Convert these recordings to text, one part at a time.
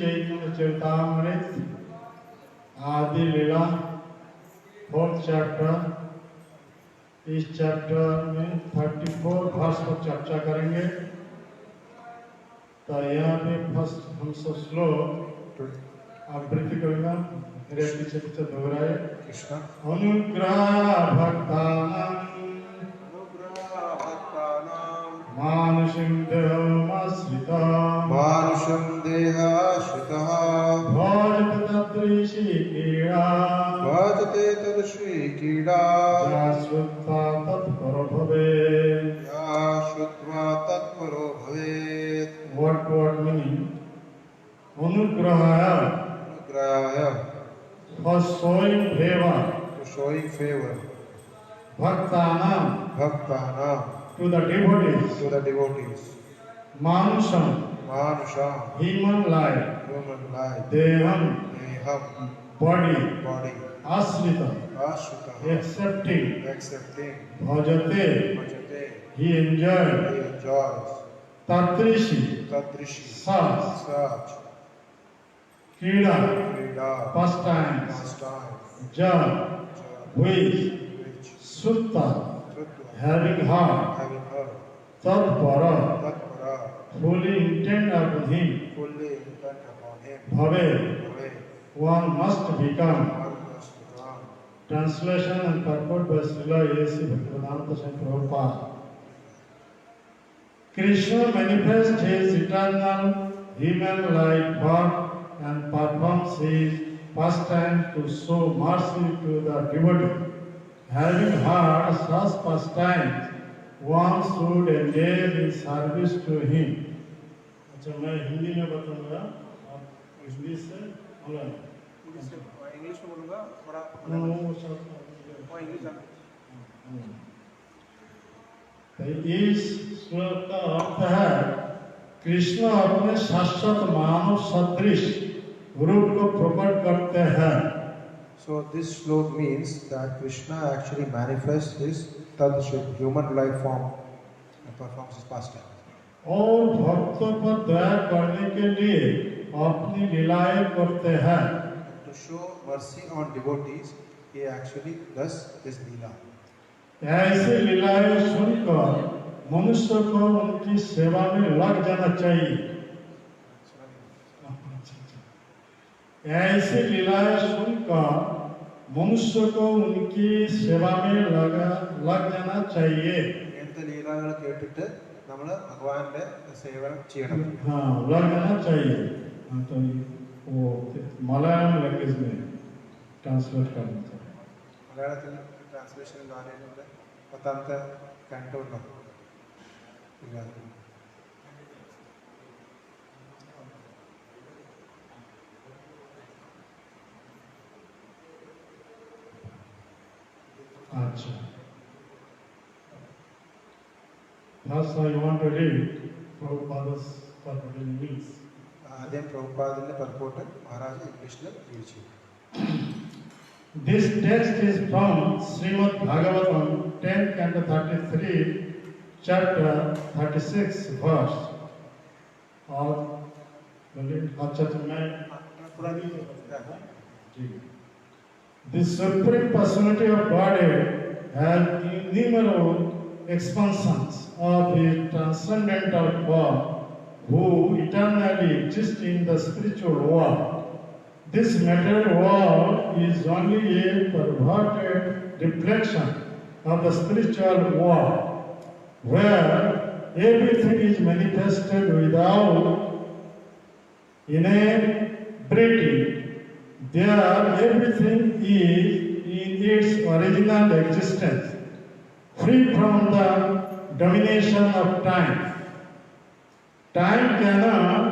चैतन्य चरितामृत आदि लीला 4th chapter. इस chapter में 34 वर्ष पर चर्चा करेंगे। तो यहाँ पे फर्स्ट हम सब श्लोक आवृत्ति करेंगे। मेरे पीछे पीछे दोहराए। कृष्ण अनुग्रह भक्तानां मानुषं देहमाश्रितः भजते तदृशी क्रीडा श्रुत्वा तत्परो भवेत्। What meaning? Anugrahaya for showing favor. Bhaktanam to the devotees. Manusam human life. Deham body. Ashrita accepting. Bhajate he enjoys. Tadrishi such. Krida pastimes. Jal which. Sutta having heart. Tatpara fully intent upon him. Bhave one must become. Translation and purport by Srila A.C. Bhaktivedanta Swami Prabhupada. Krishna manifests his eternal human-like birth and performs his pastime to show mercy to the devotee. Having heard such pastimes, one should engage in service to him. अच्छा मैं हिंदी में बताऊंगा, आप English से बोलना। English में बोलूँगा थोड़ा। इस श्लोक का अर्थ है कृष्ण अपने शाश्वत मानव सदृश रूप को प्रकट करते हैं। So this slok means that Krishna actually manifests his Tadship, human life form, and performs his pastime. और भक्तों पर दया करने के लिए अपनी लीलाएं करते हैं। To show mercy on devotees, he actually does his leela. ऐसी लीलाएं सुनकर मनुष्य को उनकी सेवा में लग जाना चाहिए। ऐसी लीलाएं सुनकर मनुष्य को उनकी सेवा में लग जाना चाहिए। ലീലകൾ കേട്ടിട്ട് നമ്മൾ ഭഗവാന്റെ സേവനം ചെയ്യണം। हाँ, लग जाना चाहिए। तो वो मलयालम लैंग्वेज में ट्रांसलेट करना चाहिए। മലയാളത്തിൽ ട്രാൻസ്ലേഷൻ കാര്യങ്ങളുടെ 10ാമത്തെ കണ്ടോണ്ടോ? अच्छा, first I want to read Prabhupada's purport in English. ആദ്യം പ്രഭുപാദിന്റെ പർപ്പോട്ട് മഹാരാജ് ഇംഗ്ലീഷിൽ റീഡ് ചെയ്യും. This text is from Srimad Bhagavatam 10th Canto 33 chapter 36 verse. और अच्छा तो मैं The Supreme Personality of Godhead has innumerable expansions of His transcendental form, who eternally exists in the spiritual world. This material world is only a perverted reflection of the spiritual world, where everything is manifested without inebriety. There, everything is in its original existence, free from the domination of time. Time cannot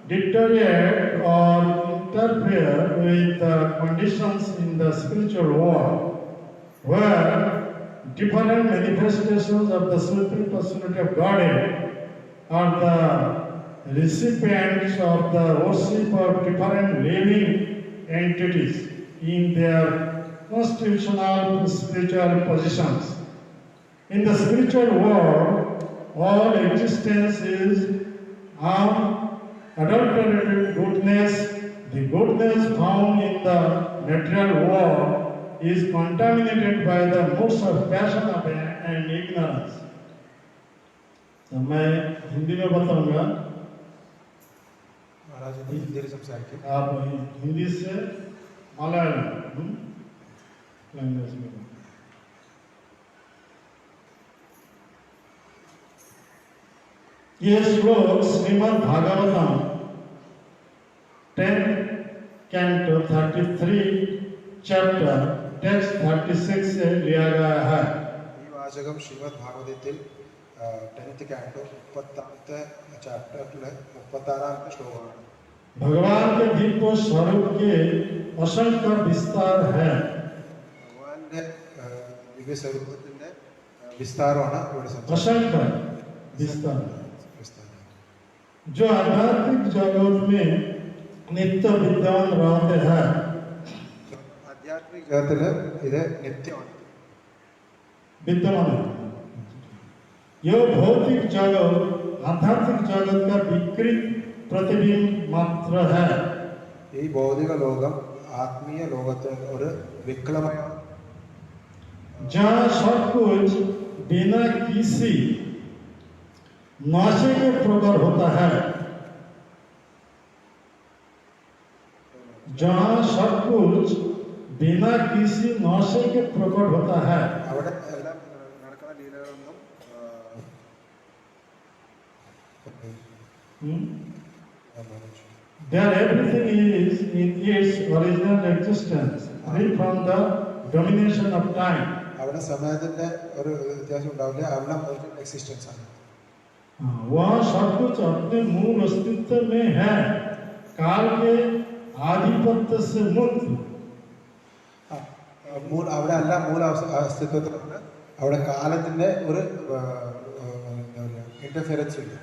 deteriorate or interfere with the conditions in the spiritual world, where different manifestations of the Supreme Personality of Godhead are the recipients of the worship of different living entities in their constitutional spiritual positions. In the spiritual world, all existence is unadulterated goodness goodness found in the material world is contaminated by the moods of passion and ignorance. तो मैं हिंदी में बताऊंगा, महाराज जी हिंदी समझाएंगे, आप हिंदी से Malayalam language में। ये श्लोक Shrimad Bhagavatam 10 canto 33 chapter text 36 से लिया गया है। ഈ വാചകം ശ്രീമദ് ഭാഗവതത്തിൽ 10th canto 30th ചാപ്റ്ററിലെ 36ാമത്തെ ശ്ലോകമാണ്। भगवान के दिव्य स्वरूप के असंख्य विस्तार है। ഭഗവാന്റെ ദിവ്യ സ്വരൂപത്തിന്റെ വിസ്താരമാണ് ഇവിടെ സംസാരിക്കുന്നത്। असंख्य विस्तार जो आध्यात्मिक जगत में नित्य विद्यमान रहते हैं। आध्यात्मिक जगतिല് ഇത് നിത്യമാണ്, विद्यमान है। यह भौतिक जगत आध्यात्मिक जगत का विकृत प्रतिबिंब मात्र है। ഈ ഭൗതിക ലോകം ആത്മീയ ലോകത്തിന്റെ ഒരു വിക്ലമയാണ്, जहाँ सब कुछ बिना किसी नशे के प्रकट होता है, जहाँ सब कुछ बिना किसी नशे के प्रकट होता है। അവിടെ എല്ലാം നടക്കുന്ന ലീലകളൊന്നും There everything is in its original existence, free from the domination of time. അവിടെ സമയത്തിന്റെ ഒരു വ്യത്യാസം ഉണ്ടാവില്ല, എല്ലാം ഒറിജിനൽ എക്സിസ്റ്റൻസ് ആണ്। वह सब कुछ अपने मूल अस्तित्व में है, काल के आधिपत्य से मुक्त। അവിടെ എല്ലാം മൂല അസ്തിത്വത്തിലാണ്, അവിടെ കാലത്തിന്റെ ഒരു ഇന്റർഫിയറൻസ് ഇല്ല।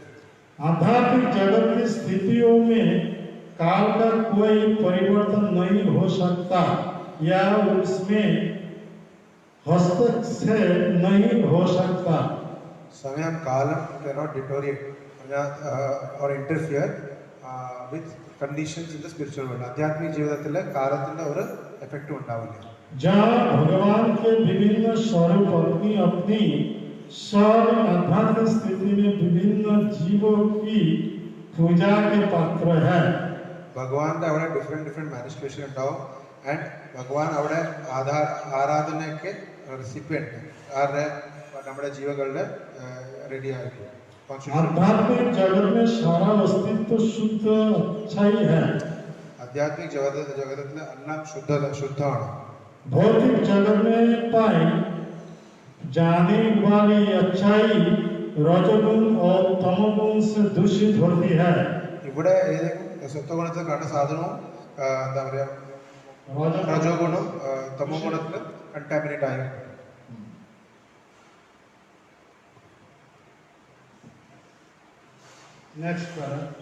आध्यात्मिक जगत की स्थितियों में काल का कोई परिवर्तन नहीं हो सकता या उसमें हस्तक्षेप नहीं हो सकता। സമയം കാലം cannot deteriorate or interfere with conditions in the spiritual world. ആധ്യാത്മിക ജീവിതത്തിലെ കാലത്തിന്റെ ഒരു എഫക്റ്റും ഉണ്ടാവില്ല। जहाँ भगवान के विभिन्न स्वरूप अपनी अपनी सर्व आध्यात्मिक स्थिति में विभिन्न जीवों की पूजा के पात्र है। ഭഗവാന്റെ അവിടെ ഡിഫറെന്റ് മാനിഫെസ്റ്റേഷൻ ഉണ്ടാവും, ആൻഡ് ഭഗവാൻ അവിടെ ആരാധനയ്ക്ക് റെസിപ്പിയന്റ് ആരുടെ നമ്മുടെ ജീവകളുടെ റെഡി ആയിരിക്കും। आध्यात्मिक जगत में सारा अस्तित्व शुद्ध अच्छा ही है। आध्यात्मिक जगत में एല്ലാം ശുദ്ധമാണ്। भौतिक जगत में पाई जाने वाली अच्छाई रजोगुण और तमोगुण से दूषित होती है। ഇവിടെ ഏതെങ്കിലും സത്വഗുണത്തിൽ കണ്ട സാധനവും എന്താ പറയാ രജോ ഗുണം തമോ ഗുണത്തിൽ കണ്ടാമിനേറ്റ് ആയി। Next paragraph.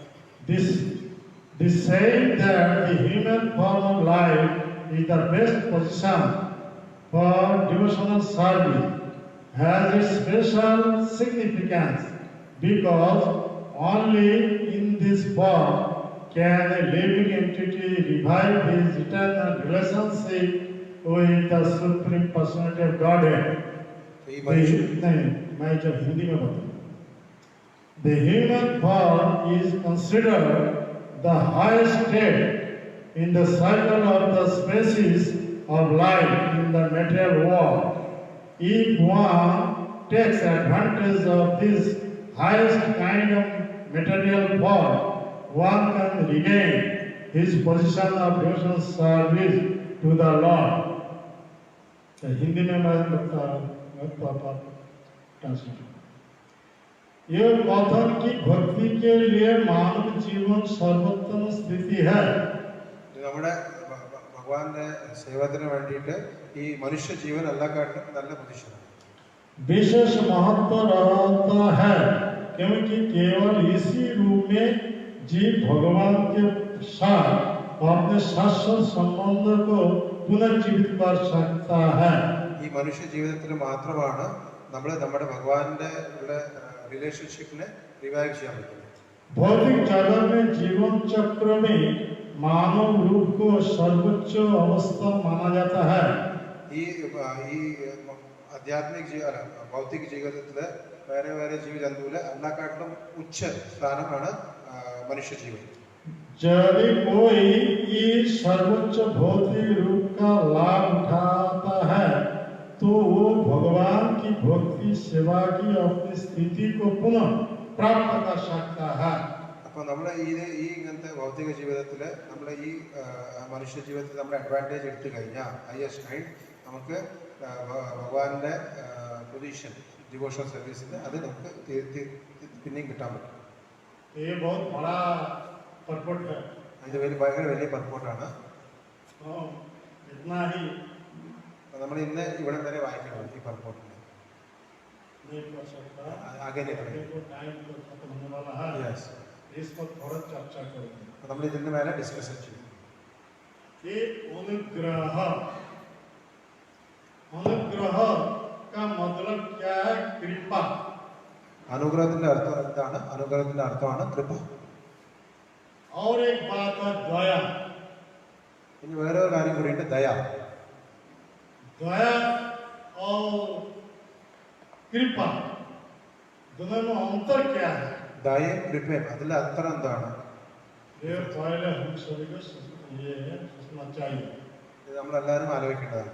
This saying that the human form of life is the best position for devotional service has its special significance because only in this form can a living entity revive his eternal relationship with the Supreme Personality of Godhead. नहीं, मैं जब हिंदी में बताऊँ, the human form is considered the highest state in the cycle of the species of life in the material world. If one takes advantage of this highest kind of material form, one can regain his position of devotional service to the Lord. Hindi में मैं translate. यह कथन की भक्ति के लिए मानव जीवन सर्वोत्तम स्थिति है। നമ്മുടെ ഭഗവാന്റെ സേവനത്തിന് വേണ്ടിയിട്ട് ഈ മനുഷ്യ ജീവൻ എല്ലാക്കാട്ടും നല്ല പൊസിഷൻ विशेष महत्व रहता है क्योंकि केवल इसी रूप में जीव भगवान के साथ अपने शाश्वत संबंध को पुनर्जीवित कर सकता है। ഈ മനുഷ്യ ജീവിതത്തിൽ മാത്രമാണ് നമ്മൾ നമ്മുടെ ഭഗവാന്റെ റിലേഷൻഷിപ്പിനെ റിവൈവ് ചെയ്യാൻ പറ്റുന്നത്। भौतिक जगत में जीवन चक्र में मानव रूप को सर्वोच्च अवस्था माना जाता है। ഈ ആധ്യാത്മിക അല്ല ഭൗതിക ജീവിതത്തില് വേറെ വേറെ ജീവജന്തുവില് എല്ലാക്കാട്ടിലും ഉच्च സ്ഥാനമാണ് മനുഷ്യജീവൻ. यदि कोई इस सर्वोच्च भौतिक रूप का लाभ उठाता है तो वो भगवान की भक्ति सेवा की अपनी स्थिति को पुनः प्राप्त कर सकता है. അപ്പോൾ നമ്മൾ ഈ ഇങ്ങനത്തെ ഭൗതിക ജീവിതത്തിൽ നമ്മൾ ഈ മനുഷ്യ ജീവിതത്തിൽ നമ്മൾ അഡ്വാൻറ്റേജ് എടുത്തു കഴിഞ്ഞാൽ ഹയസ്റ്റ് നൈറ്റ് നമുക്ക് ഭഗവാന്റെ പൊസിഷൻ ഡിവോഷണൽ സർവീസിന് അത് നമുക്ക് പിന്നെയും കിട്ടാൻ പറ്റും. ഇത് ഭയങ്കര വലിയ പർപ്പോർട്ടാണ്. നമ്മൾ ഇന്ന് ഇവിടെ വരെ വായിക്കണം ഈ പർപ്പോർട്ടിന്. നമ്മൾ ഇതിന്റെ മേലെ ഡിസ്കസ് ചെയ്യും. अनुग्रह का मतलब क्या है? कृपा. അനുഗ്രഹത്തിന്റെ അർത്ഥം എന്താണ്? അനുഗ്രഹത്തിന്റെ അർത്ഥമാണ് കൃപ. और एक बात है दया. ഇനി വേറെ ഒരു കാര്യം കൂടിയുണ്ട്, ദയ. दया और कृपा दोनों में अंतर क्या है? ദയയും കൃപയും അതിലെ അന്തരം എന്താണ്? ये पहले हम सभी को ये सोचना चाहिए. ഇത് നമ്മളെല്ലാവരും ആലോചിക്കേണ്ടതാണ്.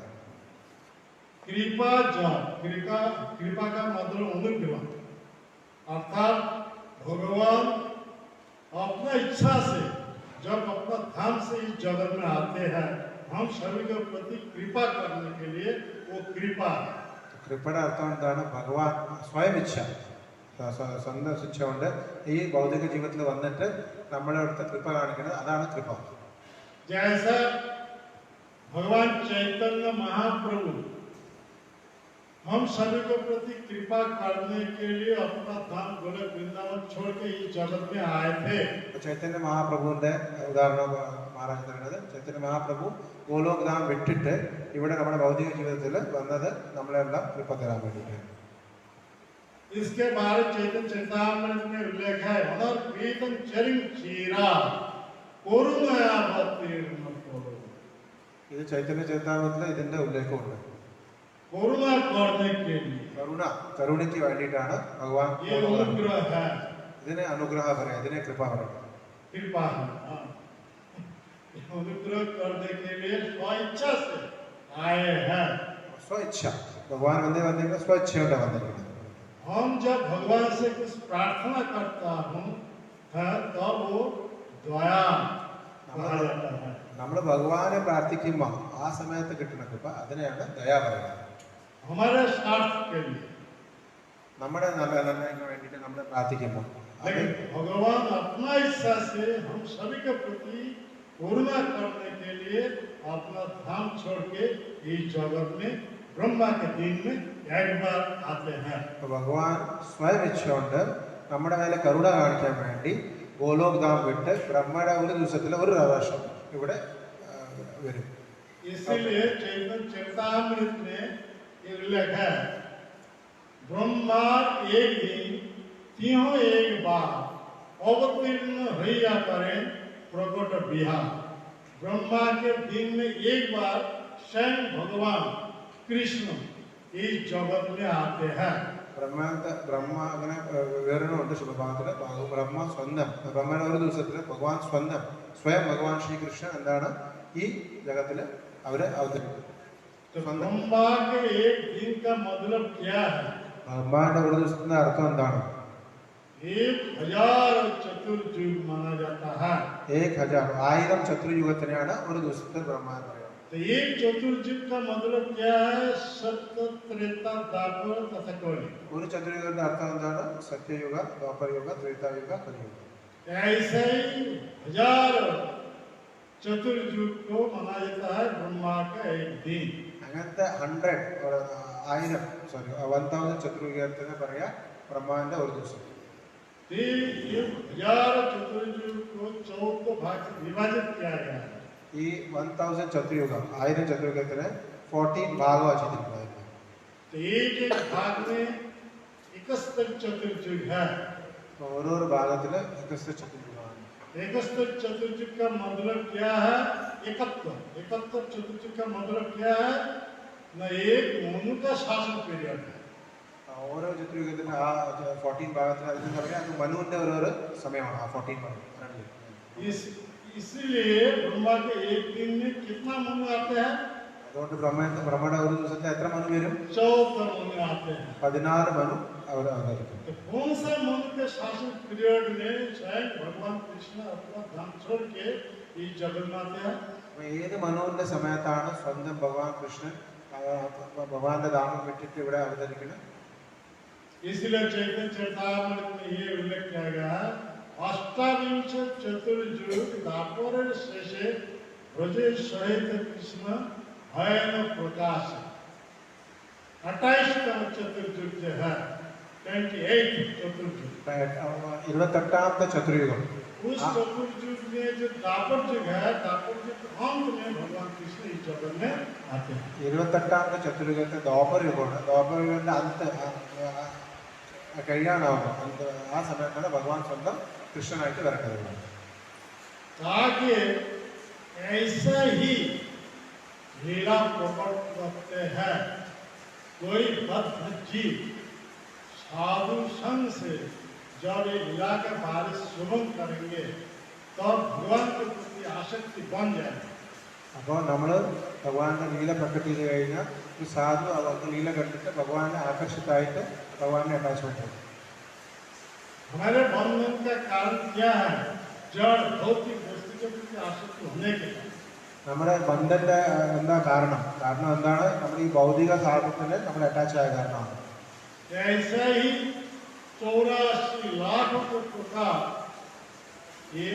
कृपा कृपा का मतलब अनुग्रह, अर्थात भगवान अपना इच्छा से जब अपना धाम से इस जगत में आते हैं, हम सभी के प्रति कृपा करने के लिए वो कृपा है. കൃപയുടെ അർത്ഥം എന്താണ്? ഭഗവാൻ സ്വയം ഇച്ഛ, സ്വന്തം ഇച്ഛ കൊണ്ട് ഈ ഭൗതിക ജീവിതത്തിൽ വന്നിട്ട് നമ്മളെ അടുത്ത് കൃപ കാണിക്കുന്നത്, അതാണ് കൃപ. जैसा भगवान चैतन्य महाप्रभु हम सभी को प्रति कृपा करने के लिए अपना धाम गोलक वृंदावन छोड़ के इस जगत में आए थे. ചൈതന്യ മഹാപ്രഭുവിന്റെ ഉദാഹരണം മഹാരാജ് പറയുന്നത്, ചൈതന്യ മഹാപ്രഭു ഗോലോക് ധാം വിട്ടിട്ട് ഇവിടെ നമ്മുടെ ഭൗതിക ജീവിതത്തിൽ വന്നത് നമ്മളെല്ലാം കൃപ തരാൻ വേണ്ടിയിട്ടാണ്. इसके बारे चैतन्य चरितामृत में उल्लेख है, अनर्पितं चरिं चीरा करुणया भक्तिर्न करो. ഇത് ചൈതന്യ ചരിതാമൃതത്തിൽ ഇതിന്റെ ഉल्लेखമുണ്ട്. करुणा करने के लिए, കരുണയ്ക്ക് വേണ്ടിയിട്ടാണ് ഭഗവാൻ. ये अनुग्रह है. ഇതിനെ അനുഗ്രഹം പറയാം, ഇതിനെ കൃപ പറയാം. कृपा है. अनुग्रह करने के लिए स्वेच्छा से आए हैं. स्वइച്ഛ ഭഗവാൻ വന്നിരിക്കുന്നത് സ്വച്ഛയോടെ വന്നിരിക്കുന്നത്. हम जब भगवान से कुछ प्रार्थना करता हूँ तब वो दया कहा जाता है. നമ്മൾ ഭഗവാനെ പ്രാർത്ഥിക്കുമ്പോൾ ആ സമയത്ത് കിട്ടുന്ന കൃപ അതിനെയാണ് ദയ പറയുന്നത്. हमारे स्वार्थ के लिए, നമ്മുടെ നന്മയ്ക്ക് വേണ്ടിയിട്ട് നമ്മൾ പ്രാർത്ഥിക്കുമ്പോൾ, लेकिन भगवान अपना इच्छा से हम सभी के प्रति करुणा करने के लिए अपना धाम छोड़ के इस जगत में ब्रह्मा के दिन में एक बार आते हैं. ഭഗവാൻ സ്വയം ഇച്ഛകൊണ്ട് നമ്മുടെ മേലെ കരുണ കാണിക്കാൻ വേണ്ടി ഗോലോക് ധാം വിട്ട് ബ്രഹ്മയുടെ ഒരു ദിവസത്തിൽ ഒരു പ്രാവശ്യം ഇവിടെ വരും. इसीलिए चैतन्य चरितामृत में उल्लेख है, ब्रह्मा एक दिन तीनों एक बार अवतीर्ण हैया करें प्रकट बिहार. ब्रह्मा के दिन में एक बार स्वयं भगवान कृष्ण इस जगत में आते हैं. ബ്രഹ്മ അങ്ങനെ വിവരണമുണ്ട് ശുഭഭാഗത്തില്. ബ്രഹ്മ സ്വന്തം ബ്രഹ്മയുടെ ഒരു ദിവസത്തിൽ ഭഗവാൻ സ്വയം ഭഗവാൻ ശ്രീകൃഷ്ണൻ എന്താണ് ഈ ജഗത്തില് അവര് അവതരിപ്പിക്കും. ब्रह्मांड एक दिन का मतलब क्या है? ബ്രഹ്മാന്റെ ഒരു ദിവസത്തിന്റെ അർത്ഥം എന്താണ്? 1000 चतुर्युग माना जाता है. 1000 ചതുർയുഗത്തിനെയാണ് ഒരു ദിവസത്തെ ബ്രഹ്മാൻ പറയുന്നത്. तो एक चतुर्युग का मतलब क्या है? सत्य, त्रेता, द्वापर तथा कलयुग. ഒരു ചതുർയുഗത്തിന്റെ അർത്ഥം എന്താണ്? സത്യയുഗ, ദ്വാപരയുഗ, ത്രേതായുഗ, കലിയുഗ. ऐसे ही 1000 चतुर्युग को माना जाता है ब्रह्मा का एक दिन. അങ്ങനത്തെ 1000 ചതുർയുഗത്തിന് പറയാ ബ്രഹ്മാന്റെ ഒരു ദിവസം. ये 1000 चतुर्युग को 14 भाग से विभाजित किया गया है. ഈ 1000 ചതുർയുഗ 1000 ചതുർയുഗത്തിന് 14 ഭാഗമാണ് ചെയ്തിട്ടുണ്ടായിരുന്നത്. तो एक भाग में 71 चतुर्युग है. ഓരോരോ ഭാഗത്തില് 71 ചതുർയുഗമാണ്. एकस्त्र चतुर्युग का मतलब क्या है? एकत्व। एकत्व चतुर्युग का मतलब क्या है? न एक मनु का शासन पीरियड है। ഓരോ ചതുർയുഗത്തിന് ആ 14 ഭാഗത്തിന് അതിന് പറയാം അത് മനുവിന്റെ ഓരോ സമയമാണ് ആ 14 ഭാഗം. इसीलिए ब्रह्मा के एक दिन में कितना मनु आते हैं? അതുകൊണ്ട് ബ്രഹ്മയുടെ ഒരു ദിവസത്തെ എത്ര മനു വരും? 14 मनु आते हैं। 16 മനു അവർ അവതരിക്കും. तो कौन सा मनु के शासन पीरियड में स्वयं भगवान कृष्ण अपना धाम छोड़ के इस जगत में आते हैं? ഏത് മനുവിന്റെ സമയത്താണ് സ്വന്തം ഭഗവാൻ കൃഷ്ണൻ ഭഗവാന്റെ ധാമം വിട്ടിട്ട് ഇവിടെ അവതരിക്കുന്നത്? इसलिए चैतन्य चरितामृत में ये उल्लेख किया गया है, अष्टाविंश चतुर्युग दापर शेषे ब्रजे सहित कृष्ण भयन प्रकाश। 28वां चतुर्युग जो है 28 चतुर्युग, 28ാമത്തെ ചതുർയുഗം. उस चतुर्युग में जो दापर युग है, दापर युग अंत में भगवान कृष्ण इस जगत में आते हैं. 28ാമത്തെ ചതുർയുഗത്തെ ദ്വാപര യുഗമാണ്. ദ്വാപര യുഗത്തിന്റെ കഴിയാനാവുന്നു. ആ സമയത്താണ് ഭഗവാൻ സ്വന്തം കൃഷ്ണനായിട്ട് വരേണ്ടത്. ताकि ऐसा ही लीला प्रकट करते हैं कोई बद्ध जीव साधु संग से जब ये लीला के बारे श्रवण करेंगे तब भगवान के प्रति आसक्ति बन जाएगी. അപ്പോൾ നമ്മൾ ഭഗവാന്റെ ലീല പ്രകട്ട് ചെയ്ത് കഴിഞ്ഞാൽ ഒരു സാധു അവർക്ക് ലീല കണ്ടിട്ട് ഭഗവാനെ ആകർഷിതായിട്ട് ഭഗവാനെ അറ്റാച്ച്മെന്റ് ചെയ്യും. हमारे बंधन का कारण क्या है? जड़ भौतिक वस्तु के प्रति आसक्ति होने के कारण. നമ്മുടെ ബന്ധന്റെ എന്താ കാരണം? കാരണം എന്താണ്? നമ്മൾ ഈ ഭൗതിക സാധനത്തിന് നമ്മൾ അറ്റാച്ച് ആയ കാരണമാണ്. ऐसा ही 84 लाख प्रकार ये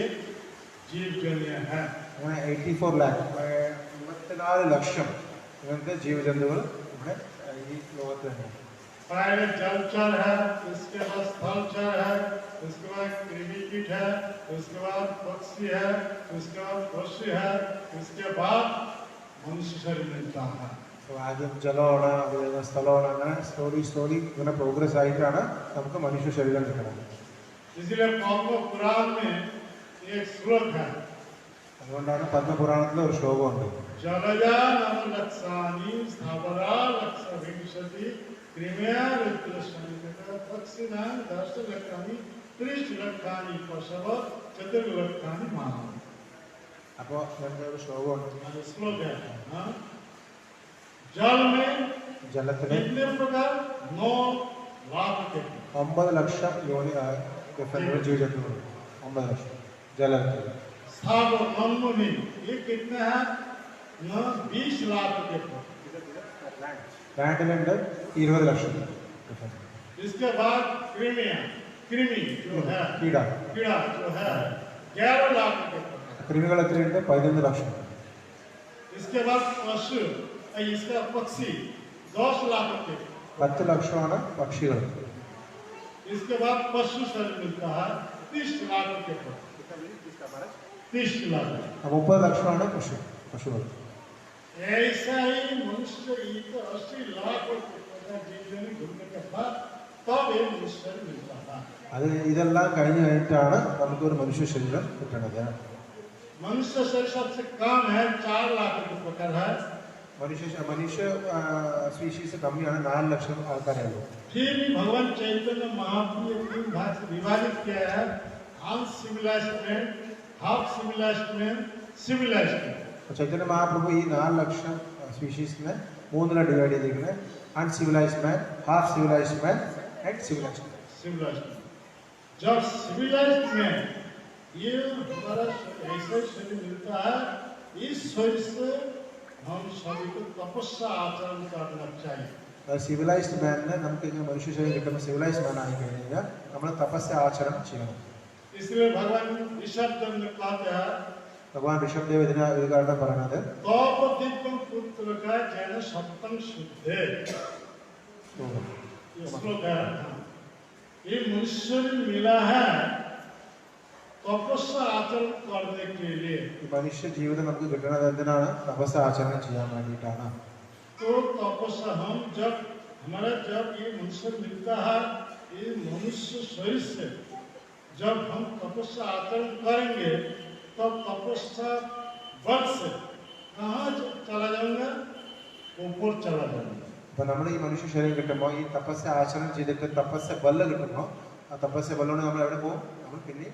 जीव जन्य है. അങ്ങനെ 84 लाख 54 ലക്ഷം ഇങ്ങനത്തെ ജീവജന്തുക്കൾ ഇവിടെ ഈ ലോകത്ത് തന്നെയാണ്. पहले जलचर है, इसके बाद स्थलचर है, उसके बाद कृमिकीट है, उसके बाद पक्षी है, उसके बाद पशु है, उसके बाद मनुष्य शरीर मिलता है. ആദ്യം ജലമാണ്, അത് സ്ഥലമാണ്, അങ്ങനെ സ്ലോലി ഇങ്ങനെ പ്രോഗ്രസ് ആയിട്ടാണ് നമുക്ക് മനുഷ്യ ശരീരം കിട്ടുന്നത്. इसलिए पद्म पुराण में एक श्लोक है. അതുകൊണ്ടാണ് പത്മപുരാണത്തിൽ ഒരു ശ്ലോകമുണ്ട്. जलजा नम लक्षानि स्थावरा लक्ष विंशति कृमया रुद्रशनि पक्षिणां 10 लक्षानि 30 लक्षानि पशव 4 लक्षानि मानव. അപ്പോൾ എൻ്റെ ഒരു ശ്ലോകമുണ്ട്. श्लोक है. हाँ? जल में ജലത്തിന് कितने प्रकार? 9 लाख के 9 ലക്ഷം ജീവജന്തുക്കൾ. 9 ലക്ഷം ജലത്തിൽ. स्थावर नन्म में ये कितने हैं? 20 लाख के प्रकार. ലാൻഡിലുണ്ട് 20 ലക്ഷം. इसके बाद कृमि जो है കീട कीड़ा जो है 11 लाख के प्रकार. കൃമികൾ എത്രയുണ്ട്? 11 ലക്ഷം. इसके बाद पशु इसका पक्षी 10 लाख के. 10 ലക്ഷമാണ് പക്ഷികൾ. इसके बाद पशु शरीर मिलता है 30 लाख के प्रकार. 30 लाख. 30 ലക്ഷമാണ് പശുകൾ. ऐसा ही मनुष्य 80 लाख जीवन घूमने के बाद तब ये मनुष्य शरीर मिलता है. അത് ഇതെല്ലാം കഴിഞ്ഞിട്ടാണ് നമുക്കൊരു മനുഷ്യ ശരീരം കിട്ടുന്നത്. मनुष्य शरीर सबसे कम है 4 लाख के प्रकार है. മനുഷ്യ സ്പീഷീസ് കമ്മിയാണ്. 4 ലക്ഷം ആൾക്കാരേ ഉള്ളൂ. फिर भी भगवान चैतन्य महाप्रभु ने 3 भाग से विभाजित किया है. Uncivilized man, half civilized man, civilized man. Chaitanya Mahaprabhu ഈ 4 ലക്ഷം സ്പീഷീസിനെ 3 ഡിവൈഡ് ചെയ്തിരിക്കുന്നത്. Uncivilized man, half civilized man and civilized man. Civilized. जब सिविलाइज्ड मैन ये हमारा ऐसा शरीर मिलता है, इस शरीर से हम सभी को तपस्या आचरण करना चाहिए. സിവിലൈസ്ഡ് മാനിന് നമുക്ക് ഇങ്ങനെ മനുഷ്യ ശരീരം കിട്ടുമ്പോൾ സിവിലൈസ്ഡ് മാൻ ആയി കഴിഞ്ഞാൽ നമ്മൾ തപസ്യ ആചരണം ചെയ്യണം. इसलिए भगवान ऋषभ देव ने कहते हैं, ഭഗവാൻ ഋഷഭ് ദേവ് ഇതിന് ഒരു കാരണം പറയുന്നത് तप दिव्यम पुत्र का जैन सप्तम शुद्धे. ये श्लोक है. ये मनुष्य मिला है तपस्या आचरण करने के लिए. ഈ മനുഷ്യ ജീവിതം നമുക്ക് കിട്ടുന്നത് എന്തിനാണ്? തപസ്യ ആചരണം ചെയ്യാൻ വേണ്ടിയിട്ടാണ്. तो तपस्या हम जब हमारा जब ये मनुष्य मिलता है, ये मनुष्य शरीर से जब हम तपस्या आचरण करेंगे तब तपस्या बल से कहाँ चला जाऊंगा, ऊपर चला जाऊंगा. അപ്പോൾ നമ്മൾ ഈ മനുഷ്യ ശരീരം കിട്ടുമ്പോൾ ഈ തപസ്യ ആചരണം ചെയ്തിട്ട് തപസ്യ ബല കിട്ടുമ്പോൾ ആ തപസ്യ ബലോട് നമ്മൾ എവിടെ പോകും? നമ്മൾ പിന്നെ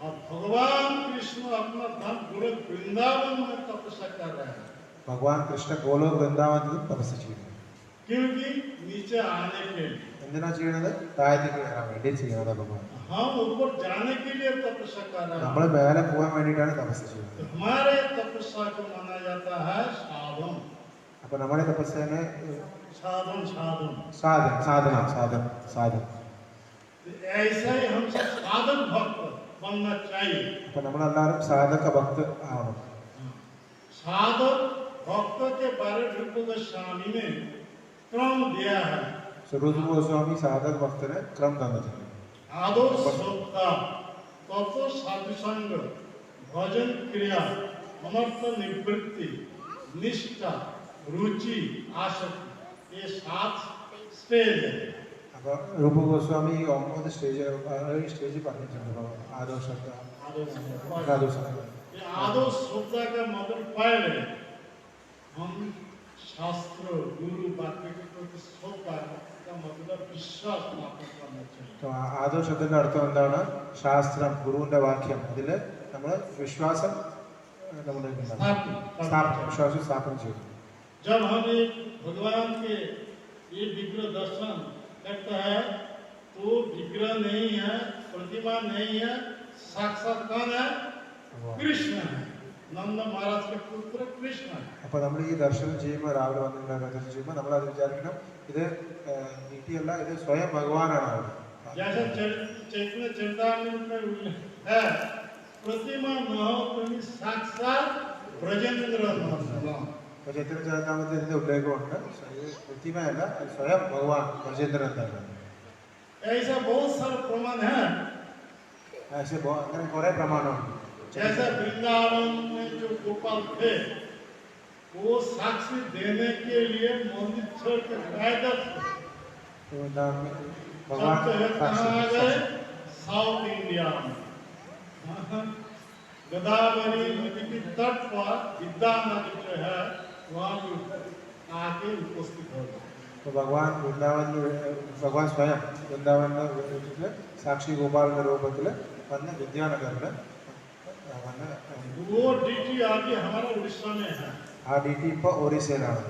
और भगवान कृष्ण अपना धाम गोलोक वृंदावन में तपस्या कर रहे हैं. ഭഗവാൻ കൃഷ്ണ ഗോലോക വൃന്ദാവനത്തിൽ തപസ്യ ചെയ്യുന്നു. क्योंकि नीचे आने के लिए. എന്തിനാ ചെയ്യുന്നത്? താഴത്തേക്ക് വരാൻ വേണ്ടി ചെയ്യുന്നത് ഭഗവാൻ. हम ऊपर जाने के लिए तपस्या कर रहे हैं. നമ്മൾ മേലെ പോകാൻ വേണ്ടിയിട്ടാണ് തപസ്യ ചെയ്യുന്നത്. हमारे तपस्या को माना जाता है साधन. അപ്പോൾ നമ്മുടെ തപസ്യനെ साधन साधन സാധന സാധന. ऐसा ही हम सब साधक भक्त बनना चाहिए. അപ്പോൾ നമ്മളെല്ലാവരും സാധക ഭക്ത ആവണം. साधक भक्त के बारे में रूप गोस्वामी ने क्रम दिया है. स्वरूप गोस्वामी साधक भक्त ने क्रम तന്നിട്ടുണ്ട്. आदो श्रद्धा, तत्व साधुसंग, भजन क्रिया, अमर्थ निवृत्ति, निष्ठा, रुचि, आसक्ति, ये 7 स्टेज है. അപ്പോൾ രൂപ ഗോസ്വാമി 9 സ്റ്റേജ് പറഞ്ഞിട്ടുണ്ട്. ആദോ ശ്രദ്ധ, ये आदो श्रद्धा का मतलब पहले हम शास्त्र गुरु वाक्य के प्रति श्रद्धा का मतलब विश्वास स्थापित करना चाहिए. ആദോ ശബ്ദത്തിന്റെ അർത്ഥം എന്താണ്? ശാസ്ത്രം, ഗുരുവിന്റെ വാക്യം, അതിൽ നമ്മൾ വിശ്വാസം വിശ്വാസം സ്ഥാപനം ചെയ്യും. जब हम एक भगवान के ये विग्रह दर्शन करता है तो विग्रह नहीं है, प्रतिमा नहीं है, साक्षात कौन है? कृष्ण है. नंद महाराज के पुत्र कृष्ण है. അപ്പോൾ നമ്മൾ ഈ ദർശനം ചെയ്യുമ്പോൾ, രാവിലെ വന്നിട്ടുള്ള ദർശനം ചെയ്യുമ്പോൾ നമ്മൾ അത് വിചാരിക്കണം, ഇത് നീതിയല്ല, ഇത് സ്വയം ഭഗവാനാണ് അവിടെ. जैसे चैतन्य चरितामृत में उल्लेख है, प्रतिमा न हो तो साक्षात ब्रजेंद्र नंदन. അപ്പോൾ ചൈതന്യ ചരിതാമൃതത്തിൽ ഇതിന്റെ ഉल्लेखമുണ്ട്. പ്രതിമയല്ല, സ്വയം ഭഗവാൻ ബ്രജേന്ദ്രൻ തന്നെ. ऐसा बहुत सारे प्रमाण है. അങ്ങനെ കുറെ പ്രമാണമുണ്ട്. जैसे वृंदावन में जो गोपाल थे वो साक्षी देने के लिए मंदिर छोड़ के पैदल भगवान कहाँ आ गए? साउथ इंडिया में गोदावरी नदी के तट पर विद्या नदी जो है वहाँ आके उपस्थित हो गए. तो भगवान वृंदावन भगवान स्वयं वृंदावन साक्षी गोपाल रूपത്തിൽ വന്ന് വിദ്യാനഗറിൽ वो डीटी आगे हमारा उड़ीसा में है. ആ ഡിടി ഇപ്പോൾ ഒറീസയിലാണ്,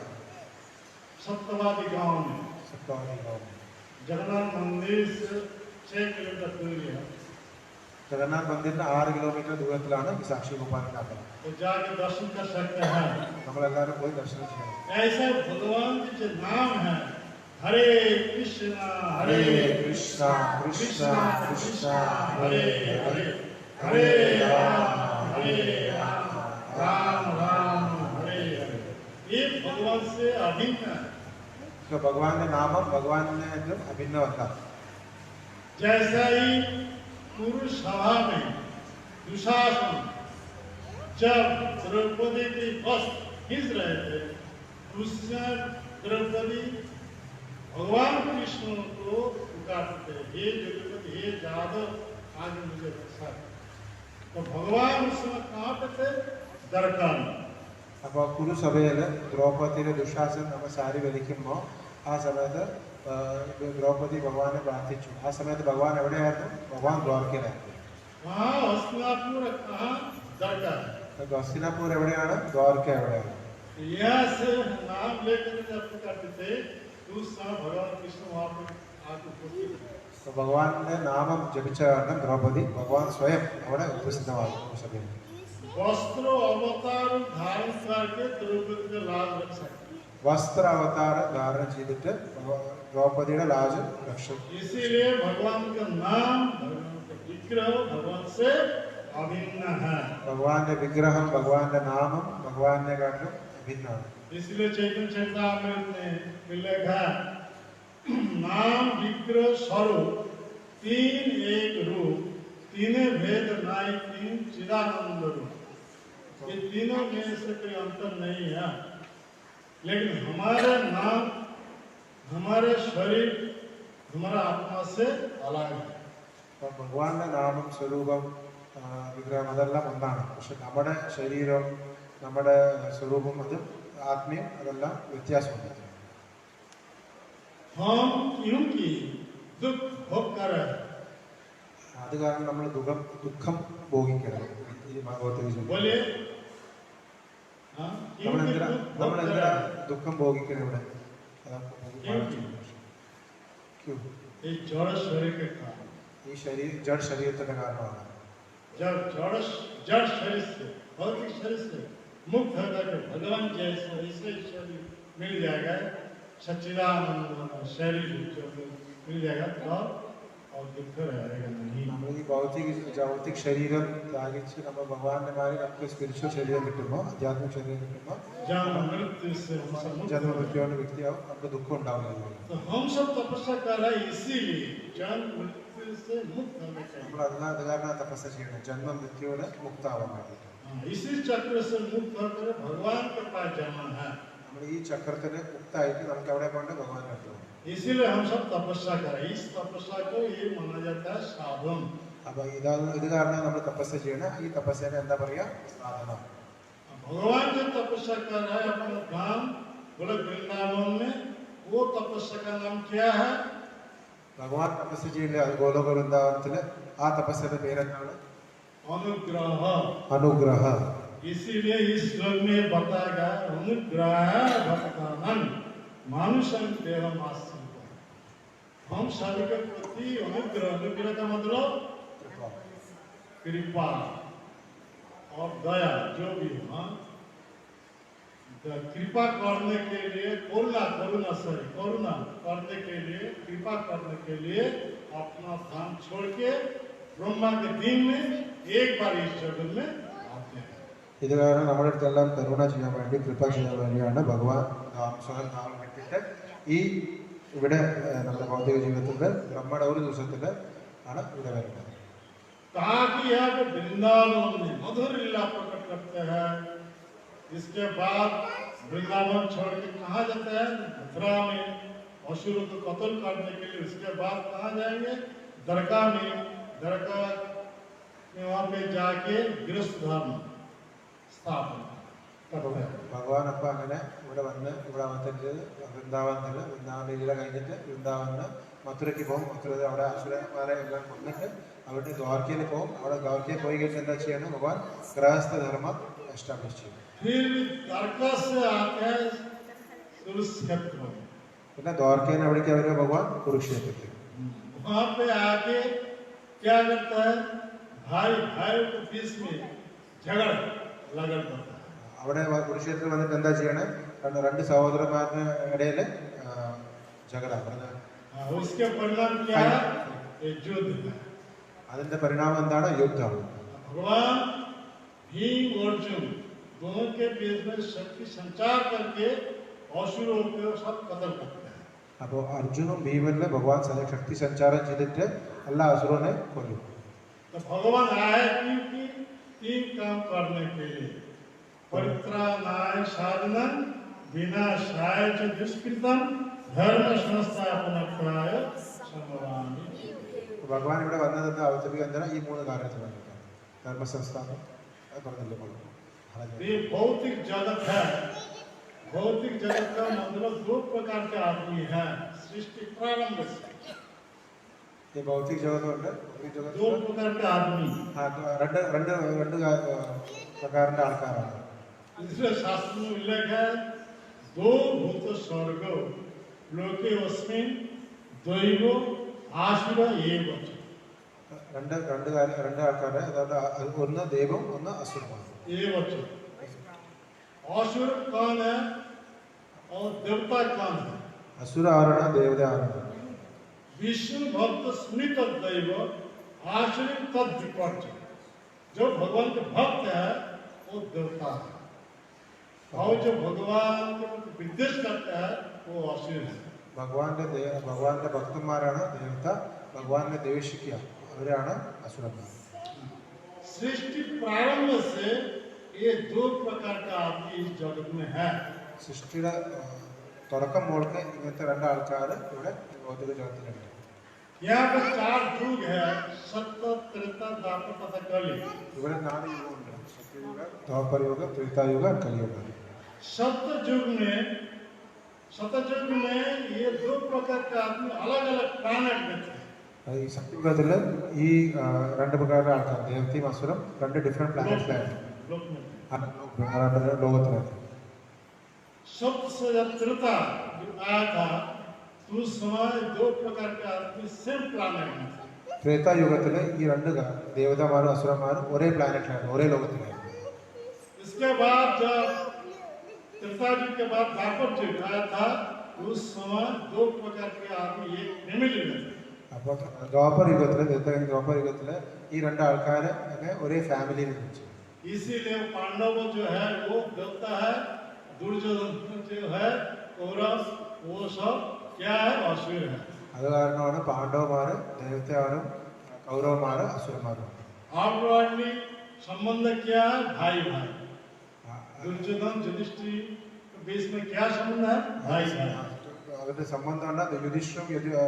सप्तवादी गांव में. സപ്തവാദി गांव में. जगन्नाथ मंदिर से 6 किलोमीटर दूरी है. ജഗന്നാഥ് മന്ദിറിന് 6 കിലോമീറ്റർ ദൂരത്തിലാണ് ഈ സാക്ഷി ഗോപാലിന്റെ അമ്പലം. तो जाके दर्शन कर सकते हैं. നമ്മളെല്ലാവരും പോയി ദർശനം ചെയ്യണം. ऐसे भगवान के जो नाम है, हरे कृष्णा ഹരേ കൃഷ്ണ കൃഷ്ണ കൃഷ്ണ ഹരേ ഹരേ हरे राम राम राम हरे हरे. ये भगवान से अभिन्न है. तो ഭഗവാന്റെ നാമം ഭഗവാനെ അഭിന്നമല്ല. जैसा ही पुरुष सभा में दुशासन जब द्रौपदी की वस्त्र खींच रहे थे, उसमें द्रौपदी भगवान कृष्ण को पुकारते थे, हे द्रौपदी, हे जादव, आज मुझे रक्षा. तो भगवान उस समय कहाँ पे थे? द्वारका में. അപ്പോൾ കുരുസഭയിൽ ദ്രൗപദിയുടെ ദുശാസൻ നമ്മൾ സാരി വലിക്കുമ്പോൾ ആ സമയത്ത് ദ്രൗപദി ഭഗവാനെ പ്രാർത്ഥിച്ചു. ആ സമയത്ത് ഭഗവാൻ എവിടെയായിരുന്നു? ഭഗവാൻ ദ്വാരകയിലായിരുന്നു. वहाँ हस्तिनापुर कहाँ? द्वारका. ഹസ്തിനാപൂർ എവിടെയാണ്? ദ്വാരക എവിടെയാണ്? यहाँ से नाम लेकर जब पुकारते थे तो उस समय भगवान कृष्ण वहाँ पे आके उपस्थित थे. ഭഗവാന്റെ നാമം ജപിച്ച കാരണം ദ്രൗപദി ഭഗവാൻ സ്വയം അവിടെ ഉപസ്ഥിതമാകും സഭയിൽ. वस्त्र अवतार धारण करके द्रौपदी का लाज रख सकते. വസ്ത്ര അവതാര ധാരണം ചെയ്തിട്ട് ദ്രൗപദിയുടെ ലാജ് രക്ഷിക്കും. इसीलिए भगवान का नाम, भगवान का विग्रह भगवान से अभिन्न है. ഭഗവാന്റെ വിഗ്രഹം, ഭഗവാന്റെ നാമം ഭഗവാനെക്കാട്ടും ഭിന്നമാണ്. इसलिए चैतन्य चरितामृत में लिखा है, नाम विग्रह स्वरूप तीन एक रूप, तीन भेद नाई तीन चिदानंद रूप. ये तीनों में से कोई अंतर नहीं है. लेकिन हमारे नाम, हमारे शरीर, हमारा आत्मा से अलग है. അപ്പം ഭഗവാന്റെ നാമം സ്വരൂപം വിഗ്രഹം അതെല്ലാം ഒന്നാണ്. പക്ഷെ നമ്മുടെ ശരീരം നമ്മുടെ സ്വരൂപം അതും ആത്മീയം അതെല്ലാം വ്യത്യാസമുണ്ട്. क्योंकि दुख भोग कर रहे हैं അത് കാരണം നമ്മൾ ദുഃഖം ഭോഗിക്കണം. ഈ ഭഗവത്ഗീത बोले നമ്മളെന്തിനാ ദുഃഖം ഭോഗിക്കണം ഇവിടെ? ये जड़ शरीर के कारण ഈ ജഡ് ശരീരത്തിന്റെ കാരണമാണ്. जब जड़ शरीर से भौतिक शरीर से मुक्त होकर के भगवान जैसे ऐसे शरीर मिल जाएगा, सच्चिदानंद शरीर जो मिल जाएगा तो और दुख रहेगा नहीं. നമ്മൾ ഈ ഭൗതിക ശരീരം ത്യാഗിച്ച് നമ്മൾ ഭഗവാന്റെ മാറി നമുക്ക് സ്പിരിച്വൽ ശരീരം കിട്ടുമ്പോൾ, ആധ്യാത്മിക ശരീരം കിട്ടുമ്പോൾ ജന്മമൃത്യുവിന്റെ വ്യക്തിയാവും, നമുക്ക് ദുഃഖം ഉണ്ടാവില്ല. तो हम सब तपस्या कर रहे हैं इसीलिए जन्म मृत्यु से मुक्त होने के लिए. നമ്മൾ അത് കാരണം തപസ്യ ചെയ്യണം, ജന്മമൃത്യുവിന് മുക്താവാൻ വേണ്ടിയിട്ട്. इसी चक्र से मुक्त होकर भगवान के पास जाना है. നമ്മൾ ഈ ചക്രത്തിന് മുക്തായിട്ട് നമുക്ക് എവിടെ പോകണ്ട? ഭഗവാന്റെ അടുത്ത് പോകണം. इसीलिए हम सब तपस्या करें. इस तपस्या को ये माना जाता है साधन. അപ്പൊ ഇത് കാരണം നമ്മൾ തപസ്യ ചെയ്യണം. ഈ തപസ്യനെ എന്താ പറയാ? സാധന. भगवान जो तपस्या कर रहा है अपना धाम बोले वृंदावन में, वो तपस्या का नाम क्या है? ഭഗവാൻ തപസ്യ ചെയ്യില്ല അത് ഗോലോക വൃന്ദാവനത്തില്. ആ തപസ്യയുടെ പേരെന്താണ്? अनुग्रह. അനുഗ്രഹ. इसीलिए इस श्लोक में बताएगा अनुग्रह भक्तानन मानुषं देहम आश्रित. हम सभी के प्रति अनुग्रह का मतलब कृपा और दया जो भी है, कृपा करने के लिए करुणा करने के लिए, कृपा करने के लिए अपना धाम छोड़ के ब्रह्मा के दिन में एक बार इस जगत में आते हैं. ഇത് കാരണം നമ്മുടെ അടുത്തെല്ലാം കരുണ ചെയ്യാൻ വേണ്ടി, കൃപ ചെയ്യാൻ വേണ്ടിയാണ് ഭഗവാൻ സ്വയം നാമം വിട്ടിട്ട് ഈ ഇവിടെ നമ്മുടെ ഭൗതിക ജീവിതത്തിൽ നമ്മുടെ ഒരു ദിവസത്തിൽ ആണ് ഇവിടെ വരുന്നത്. ताकि यह वृंदावन में मधुर लीला प्रकट करते हैं. इसके बाद वृंदावन छोड़ के कहाँ जाते हैं? मथुरा में असुरों को कत्ल करने के लिए. उसके बाद कहाँ जाएंगे? द्वारका में वहाँ पे जाके गृहस्थ धर्म स्थापन करते हैं. ഭഗവാൻ അപ്പം അങ്ങനെ ഇവിടെ വന്നിട്ട് വൃന്ദാവന ലീല കഴിഞ്ഞിട്ട് വൃന്ദാവന് മഥുരയ്ക്ക് പോകും. മഥുര അവിടെ അസുരന്മാരെ എല്ലാം കൊന്നിട്ട് അവിടെ ദ്വാരക്കയിൽ പോകും. അവിടെ ദ്വാരക്കയിൽ പോയി കഴിഞ്ഞാൽ എന്താ ചെയ്യണം? ഭഗവാൻ ഗൃഹസ്ഥ ധർമ്മം എസ്റ്റാബ്ലിഷ് ചെയ്യും. പിന്നെ ദ്വാരക്കയിൽ അവിടേക്ക് അവര് ഭഗവാൻ കുരുക്ഷേത്രത്തിൽ. അവിടെ കുരുക്ഷേത്രത്തിൽ വന്നിട്ട് എന്താ ചെയ്യണേ? രണ്ട് സഹോദരന്മാരുടെ ഇടയിൽ ജഗട. അതിന്റെ പരിണാമം എന്താണ്? യുദ്ധം. भगवान भीम अर्जुन दोनों के बीच में शक्ति संचार करके असुरों को सब कत्ल करते हैं. അപ്പോൾ അർജുനും ഭീമനിലെ ഭഗവാൻ ശക്തി സഞ്ചാരം ചെയ്തിട്ട് എല്ലാ അസുരനെ കൊല്ലും. तो भगवान आए क्योंकि तीन काम करने के लिए. परित्राणाय साधनं विनाशाय च दुष्कृतं धर्म संस्थापनाय संभवामि. ഭഗവാൻ ഇവിടെ വന്നത് അവതരിപ്പിക്കാൻ ഈ മൂന്ന് കാര്യത്തിന് വേണ്ടിയിട്ടാണ്. ധർമ്മസംസ്ഥാനം പറഞ്ഞില്ലേ കൊള്ളും. ये भौतिक जगत है. भौतिक जगत का मतलब दो प्रकार के आदमी है सृष्टि प्रारंभ से. ये भौतिक जगत दो प्रकार के आदमी. രണ്ട് പ്രകാരന്റെ ആൾക്കാരാണ്. इसलिए शास्त्र में उल्लेख है दो भूत स्वर्ग लोके अस्मिन् दैवो आसुर एव. രണ്ട് ആൾക്കാരെ, അതായത് ഒന്ന് ദൈവം ഒന്ന് അസുരമാണ്. असुर कौन है और देवता कौन है? असुर आराണ്, ദേവത ആരാണ്? विष्णु भक्त स्मृत दैव आसुर तद विपर्य. जो भगवान के भक्त है वो देवता है और जो भगवान के विद्वेष करते हैं वो असुर है. ഭഗവാന്റെ ഭക്തന്മാരാണ് ദേവത, ഭഗവാനെ ദ്വേഷിക്കുക അവരാണ് അസുരന്മാർ. सृष्टि प्रारंभ से ये दो प्रकार का आदमी इस जगत में है. സൃഷ്ടിയുടെ തുടക്കം മുതൽക്ക് ഇങ്ങനത്തെ രണ്ട് ആൾക്കാർ ഇവിടെ ഭൗതിക ജഗത്തിലുണ്ട്. यहाँ पर 4 युग है, सत्य, त्रेता, द्वापर तथा कलि। ഇവിടെ 4 യുഗമുണ്ട്. സത്യയുഗ, ദ്വാപരയുഗ, ത്രേതായുഗ, കലിയുഗ. सत्य युग में ये 2 प्रकार के आदमी अलग अलग प्लैनेट में थे. ഈ സത്യയുഗത്തിൽ ഈ 2 പ്രകാരമുള്ള ആൾക്കാർ ദേവതയും അസുരം 2 ഡിഫറെന്റ് പ്ലാനറ്റ്സിലായിരുന്നു. लोक में ലോകത്തിലായിരുന്നു. सत्य से जब त्रेता जो आया था, तो उस समय 2 प्रकार के आदमी सेम प्लैनेट में थे. ത്രേതായുഗത്തിൽ ഈ 2 ദേവതമാരും അസുരന്മാരും ഒരേ പ്ലാനറ്റിലായിരുന്നു, ഒരേ ലോകത്തിലായിരുന്നു. इसके बाद जब त्रेता युग के बाद द्वापर युग आया था, उस समय 2 प्रकार के आदमी एक फैमिली में थे. അപ്പോൾ ദ്വാപര യുഗത്തിൽ ഈ 2 ആൾക്കാർ ഒരേ ഫാമിലിയിൽ വെച്ചു. इसीलिए पांडव जो है वो देवता है, दुर्योधन जो है कौरव, वो सब क्या है, असुर है. അത് കാരണമാണ് പാണ്ഡവന്മാര് ദേവതമാരും കൗരവന്മാര് അസുരന്മാരും. आउटवर्डली संबंध क्या है, भाई भाई. दुर्योधन युधिष्ठिर के बीच में क्या संबंध है, भाई भाई. അവരുടെ സംബന്ധമാണ് യുധിഷ്ഠിരും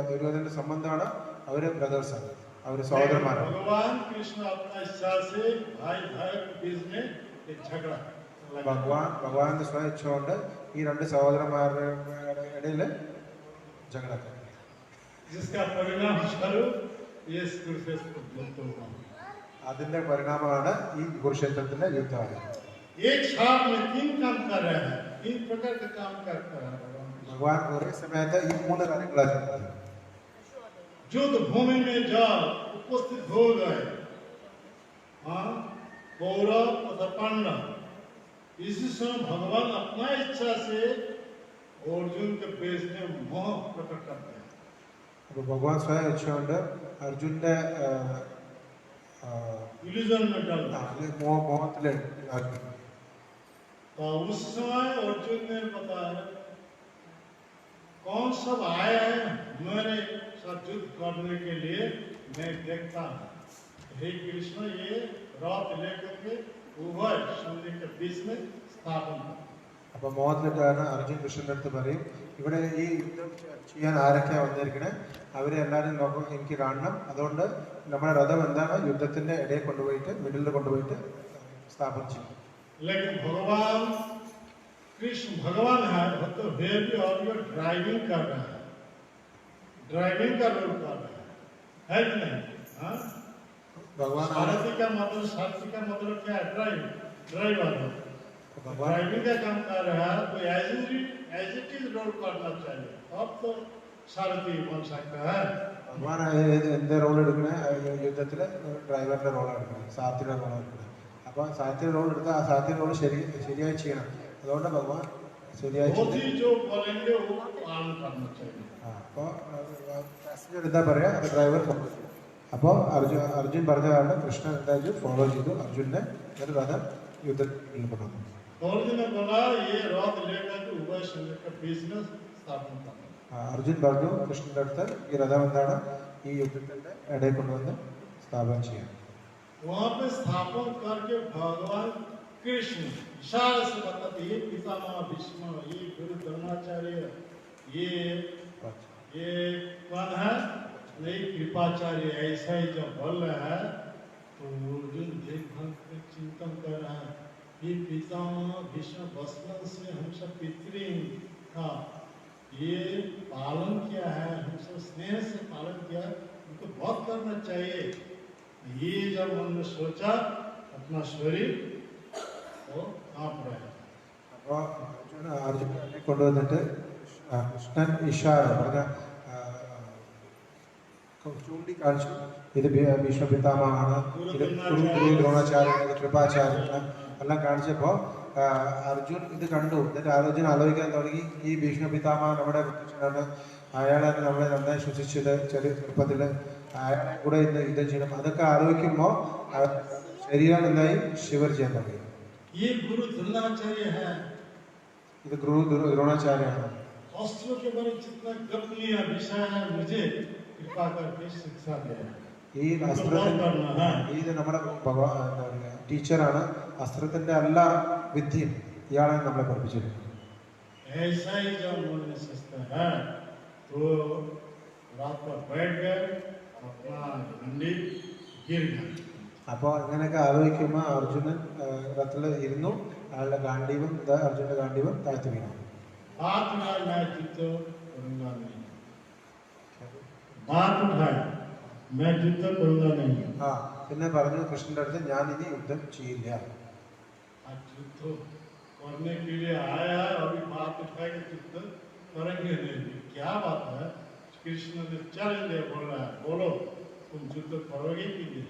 ദുര്യോധനന്റെ സംബന്ധമാണ്. അവര് ബ്രദേഴ്സാണ്, അവര് സഹോദരന്മാരാണ്. भगवान कृष्ण अपना इच्छा से भाई भाई के बीच में एक झगड़ा. ഭഗവാന്റെ സ്വയം ഇച്ഛ കൊണ്ട് ഈ 2 സഹോദരന്മാരുടെ ഇടയിൽ झगड़ा कर, जिसका परिणाम स्वरूप ये कुरुक्षेत्र युद्ध हुआ. അതിന്റെ പരിണാമമാണ് ഈ കുരുക്ഷേത്രത്തിന്റെ യുദ്ധം. एक साथ में 3 काम कर रहे हैं, 3 प्रकार के काम करते हैं ഭഗവാൻ ഒരേ സമയത്ത് ഈ 3 കാര്യങ്ങളാണ് ചെയ്യുന്നത്. युद्ध भूमि में जब उपस्थित हो गए कौरव तथा पांडव, इसी समय भगवान अपना इच्छा से अर्जुन के पेश में मोह प्रकट करते हैं. അപ്പോൾ ഭഗവാൻ സ്വയം ഇച്ഛ കൊണ്ട് അർജുന്റെ इल्यूजन में डालता है. മോഹത്തില് तो उस समय अर्जुन ने बताया कौन सब आए हैं मेरे साथ युद्ध करने के लिए, मैं देखता हूँ. हे कृष्ण, ये रथ लेकर के उभय समुद्र के बीच में स्थापन कर. അപ്പോൾ മോഹത്തിലിട്ടാണ് അർജുൻ കൃഷ്ണന്റെ അടുത്ത് പറയും, ഇവിടെ ഈ യുദ്ധം ചെയ്യാൻ ആരൊക്കെയാണ് വന്നിരിക്കണേ, അവരെ എല്ലാവരും എനിക്ക് കാണണം. അതുകൊണ്ട് നമ്മുടെ രഥം എന്താണ് യുദ്ധത്തിന്റെ ഇടയിൽ കൊണ്ടുപോയിട്ട് മിഡിലിൽ കൊണ്ടുപോയിട്ട് സ്ഥാപിച്ചു. लेकिन भगवान कृष्ण भगवान है तो बेबी और ये ड्राइविंग कर रहा है, ड्राइविंग का रोल कर रहा है कि नहीं? हाँ, ഭഗവാൻ सारथी का मतलब क्या है, ड्राइवर है. ड्राइविंग का काम कर रहा है तो एज इट इज रोल करना चाहिए, अब तो सारथी बन सकता है. ഭഗവാൻ എന്ത് റോൾ എടുക്കണേ, യുദ്ധത്തില് ഡ്രൈവറിന്റെ റോളാണ് എടുക്കുന്നത്, സാരഥിയുടെ റോളാണ് എടുക്കുന്നത്. അപ്പൊ സാരഥിയുടെ റോൾ എടുത്താൽ ആ സാരഥിയുടെ റോൾ ശരിയായി ചെയ്യണം. അതുകൊണ്ട് ഭഗവാൻ ശരിയായി जो बोलेंगे वो पालन करना चाहिए. അപ്പൊ പാസഞ്ചർ എന്താ പറയാ, അത് ഡ്രൈവർ ഫോളോ ചെയ്യും. അപ്പോൾ അർജുൻ പറഞ്ഞ കാരണം കൃഷ്ണൻ എന്തായാലും ഫോളോ ചെയ്തു അർജുനെ. എന്നിട്ട് രഥം യുദ്ധത്തിൽ കൊണ്ടുവന്നു. अर्जुन ने बोला ये रथ लेकर के उभय समुद्र के बीच में स्थापन करना. അർജുൻ പറഞ്ഞു കൃഷ്ണന്റെ അടുത്ത് ഈ രഥം എന്താണ് ഈ യുദ്ധത്തിന്റെ ഇടയിൽ കൊണ്ടുവന്ന് സ്ഥാപനം ചെയ്യാം. वहाँ पे स्थापन करके भगवान कृष्ण इशारे से बताते ये पितामह भीष्म, ये गुरु द्रोणाचार्य, ये कौन है, नहीं कृपाचार्य, ऐसा ही जब बोल रहा है तो अर्जुन देखभाल कर चिंतन कर रहा है. ये पितामह भीष्म बचपन से हम सब पितृन का ये पालन किया है, हम सब स्नेह से पालन किया, उनको बहुत करना चाहिए. ये जब मन में सोचा अपना शरीर वो कांप रहा है. അപ്പോൾ അർജുനെ കൊണ്ടുവന്നിട്ട് കൃഷ്ണൻ ഇഷാര പറഞ്ഞ ചൂണ്ടിക്കാണിച്ചു, ഇത് ഭീഷ്മ പിതാമഹമാണ്, ഇത് ഗുരു ദ്രോണാചാര്യൻ, ഇത് കൃപാചാര്യൻ എല്ലാം കാണിച്ചപ്പോൾ അർജുൻ ഇത് കണ്ടു. എന്നിട്ട് അർജുൻ ആലോചിക്കാൻ തുടങ്ങി, ഈ ഭീഷ്മ പിതാമഹ നമ്മുടെ പുത്രനാണ്, അയാളെ നമ്മളെ നന്നായി ശ്വസിച്ചത് ചെറുപ്പത്തിൽ, അയാളെ കൂടെ ഇന്ന് യുദ്ധം ചെയ്യണം. അതൊക്കെ ആലോചിക്കുമ്പോൾ ശരീരം നന്നായി ശിവർ ചെയ്യാൻ തുടങ്ങി. ये गुरु द्रोणाचार्य है, ഇത് ഗുരു ദ്രോണാചാര്യാണ്. अस्त्रों के बारे में जितना गोपनीय विषय है मुझे कृपा करके शिक्षा दे. ഈ അസ്ത്രത്തിന്റെ ഇത് നമ്മുടെ ടീച്ചറാണ്. അസ്ത്രത്തിന്റെ എല്ലാ വിദ്യയും ഇയാളാണ് നമ്മളെ പഠിപ്പിച്ചിരുന്നത്. ऐसा ही जब मन में सोचता है तो रात पर बैठ गए, अपना डंडी गिर गया। അപ്പോൾ അങ്ങനെയൊക്കെ ആലോചിക്കുമ്പോൾ അർജുനൻ രഥത്തിൽ ഇരുന്നു, അയാളുടെ ഗാണ്ഡീവം അർജുനന്റെ ഗാണ്ഡീവം താഴ്ത്തി വീണു. बात उठाया, मैं युद्ध करूंगा नहीं, बात उठाया, मैं युद्ध करूंगा नहीं। ആ പിന്നെ പറഞ്ഞു കൃഷ്ണന്റെ അടുത്ത്, ഞാൻ ഇനി യുദ്ധം ചെയ്യില്ല. आज युद्ध करने के लिए आया है, अभी बात उठाएंगे युद्ध करेंगे नहीं, क्या बात है? कृष्ण ने चैलेंज बोल रहा है, बोलो तुम युद्ध करोगे कि नहीं?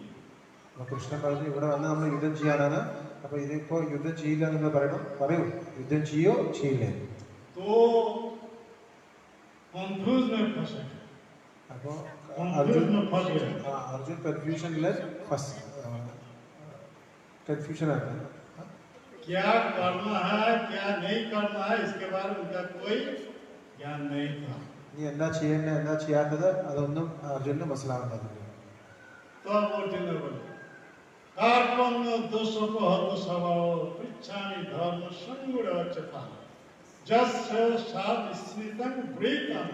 അപ്പോൾ കൃഷ്ണൻ പറഞ്ഞു, ഇവിടെ വന്ന് നമ്മൾ യുദ്ധം ചെയ്യാനാണ്, അപ്പൊ ഇതിപ്പോ യുദ്ധം ചെയ്യില്ല എന്ന് പറയണം, പറയൂ യുദ്ധം ചെയ്യോ ചെയ്യില്ലേ? तो कंफ्यूज में फंसे, അപ്പോൾ कंफ्यूज में फंस गए। അർജുൻ കൺഫ്യൂഷനില് കൺഫ്യൂഷനാണ്. क्या करना है क्या नहीं करना है इसके बारे में उनका कोई ज्ञान नहीं था। നീ എന്താ ചെയ്യേണ്ടത് എന്താ ചെയ്യാത്തത് അതൊന്നും അർജുനന് മനസ്സിലാവുന്നില്ല. तो अर्जुन ने बोले, कार्पण्य दोषोपहत स्वभाव पृच्छामि धर्म संगुणवच्चता जस्य साधिस्मितं वृतं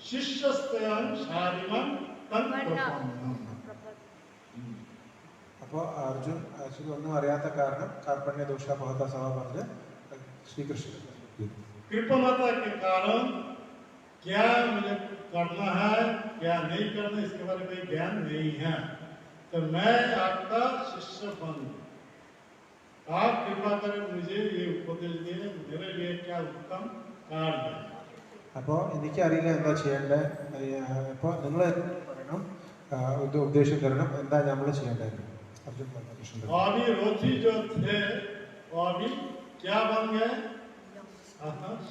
शिष्यस्तेयं शारीमं तन्प्रपन्नम्. അപ്പോൾ അർജുൻ ആക്ച്വലി ഒന്നും അറിയാത്ത കാരണം കാർപ്പണ്യ ദോഷാപഹത സ്വഭാവം പറഞ്ഞ് ശ്രീകൃഷ്ണൻ कृपणता के कारण क्या मुझे करना है क्या नहीं करना इसके बारे में ज्ञान नहीं है, तो मैं आपका शिष्य बन, आप कृपा करें मुझे ये उपदेश दे, मेरे लिए क्या उत्तम कार्य है। അപ്പോൾ എനിക്കറിയില്ല എന്താ ചെയ്യേണ്ടത്, അപ്പോൾ നിങ്ങൾ പറയണം, ഇത് ഉപദേശം തരണം, എന്താ നമ്മൾ ചെയ്യേണ്ടത്. അർജുൻ പറഞ്ഞു കൃഷ്ണൻ. अभी रोथी जो थे वो अभी क्या बन गए,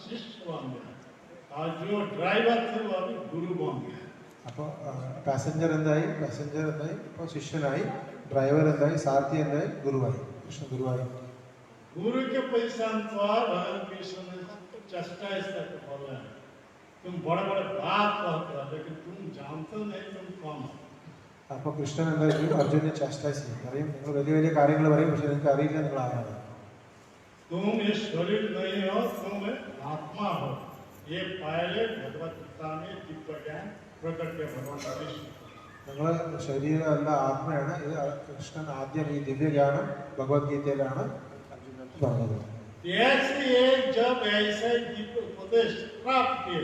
शिष्य बन गए, और जो ड्राइवर थे वो अभी गुरु बन गए। അപ്പോൾ പാസഞ്ചർ എന്തായി, ഇപ്പോൾ ശിഷ്യനായി, ഡ്രൈവർ എന്തായി, സാരഥി എന്തായി, ഗുരുവായി, കൃഷ്ണ ഗുരുവായി. गुरु के पैसा पर भगवान कृष्ण ने चेष्टाइज करके बोल रहे हैं, तुम बड़े बड़े बात कहते हो लेकिन तुम जानते नहीं तुम कौन हो। അപ്പോൾ കൃഷ്ണൻ എന്താ ചെയ്യും, അർജുനെ ചാസ്റ്റാസ് ചെയ്യും, പറയും നിങ്ങൾ വലിയ വലിയ കാര്യങ്ങൾ പറയും, പക്ഷെ നിങ്ങൾക്ക് അറിയില്ല നിങ്ങൾ ആരാണ്. तुम ये शरीर नहीं हो, तुम आत्मा हो, ये पहले भगवत गीता में दिव्य ज्ञान प्रकट किया भगवान कृष्ण। നിങ്ങൾ ശരീരമല്ല ആത്മയാണ്, ഇത് കൃഷ്ണൻ ആദ്യം ഈ ദിവ്യജ്ഞാനം ഭഗവത്ഗീതയിലാണ് അർജുനൻ പറഞ്ഞത്. ऐसे जब ऐसे दिव्य उपदेश प्राप्त किए,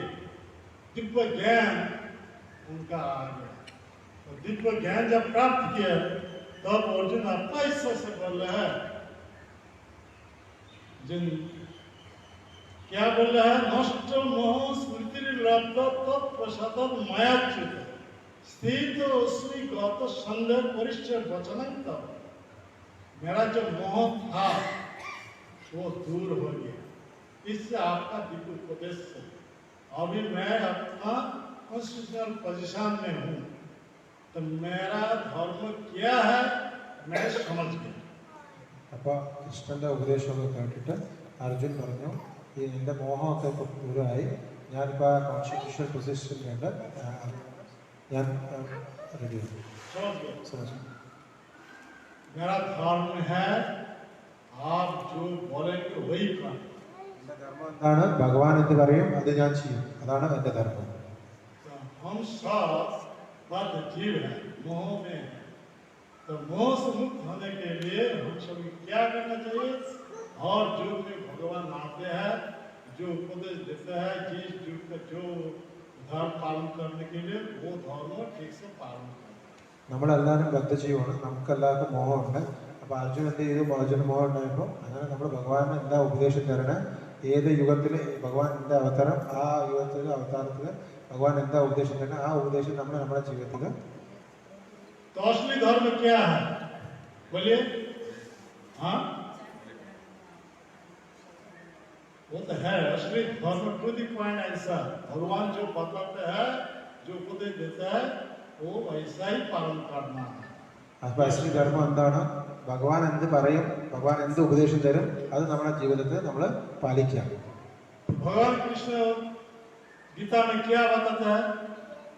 दिव्य ज्ञान उनका आ गया, तो दिव्य ज्ञान जब प्राप्त किया तब अर्जुन अपना हिस्सा से बोल रहा है, जिन क्या बोल रहा है, नष्ट मोह स्मृति लब्ध तत्प्रसाद मायाच्युत स्थित उसमें गत संदेह परिचय वचन तब, मेरा जो मोह था वो दूर हो गया, इससे आपका दिव्य उपदेश से अभी मैं अपना कॉन्स्टिट्यूशनल पोजीशन में हूँ, तो मेरा धर्म क्या है मैं समझ गया। അപ്പോൾ കൃഷ്ണന്റെ ഉപദേശമൊക്കെ കേട്ടിട്ട് അർജുൻ പറഞ്ഞു, ഈ എൻ്റെ മോഹമൊക്കെ ഇപ്പോൾ ദൂരമായി, ഞാനിപ്പോൾ ആ കോൺസ്റ്റിറ്റ്യൂഷണൽ പൊസിഷനിലുണ്ട്, ഞാൻ റെഡിയാണ്. समझ गया, मेरा धर्म है आप जो बोलेंगे वही कर। എൻ്റെ ധർമ്മം എന്താണ്, ഭഗവാൻ എന്ത് പറയും അത് ഞാൻ ചെയ്യും, അതാണ് എൻ്റെ ധർമ്മം. तो हम सब बद्ध जीव हैं, मोह में हैं, तो मोह से मुक्त होने के लिए हम सभी क्या करना चाहिए, और जो भी भगवान आते हैं जो उपदेश देते हैं, जिस युग का जो धर्म पालन करने के लिए वो धर्म ठीक से पालन करना। നമ്മളെല്ലാവരും ബദ്ധജീവമാണ്, നമുക്കെല്ലാവർക്കും മോഹമുണ്ട്. അപ്പോൾ അർജുൻ എന്ത് ചെയ്തു, അർജുന് മോഹം ഉണ്ടായപ്പോൾ അങ്ങനെ നമ്മൾ ഭഗവാന് എന്താ ഉപദേശം തരണേ, ഏത് യുഗത്തിൽ ഭഗവാൻ എന്താ അവതാരം, ആ യുഗത്തിൽ അവതാരത്തിൽ ഭഗവാൻ എന്താ ഉപദേശം തരണേ, ആ ഉപദേശം നമ്മൾ നമ്മുടെ ജീവിതത്തിൽ. तो असली धर्म क्या है बोलिए, हाँ वो तो है असली धर्म, टू द पॉइंट आंसर, भगवान जो बताते हैं जो उपदेश देते हैं वो वैसा ही पालन करना है। അപ്പോൾ അശ്ലി ധർമ്മം എന്താണ്, ഭഗവാൻ എന്ത് പറയും, ഭഗവാൻ എന്ത് ഉപദേശം തരും, അത് നമ്മുടെ ജീവിതത്തിൽ നമ്മൾ പാലിക്കുക. भगवान कृष्ण गीता में क्या बताता है,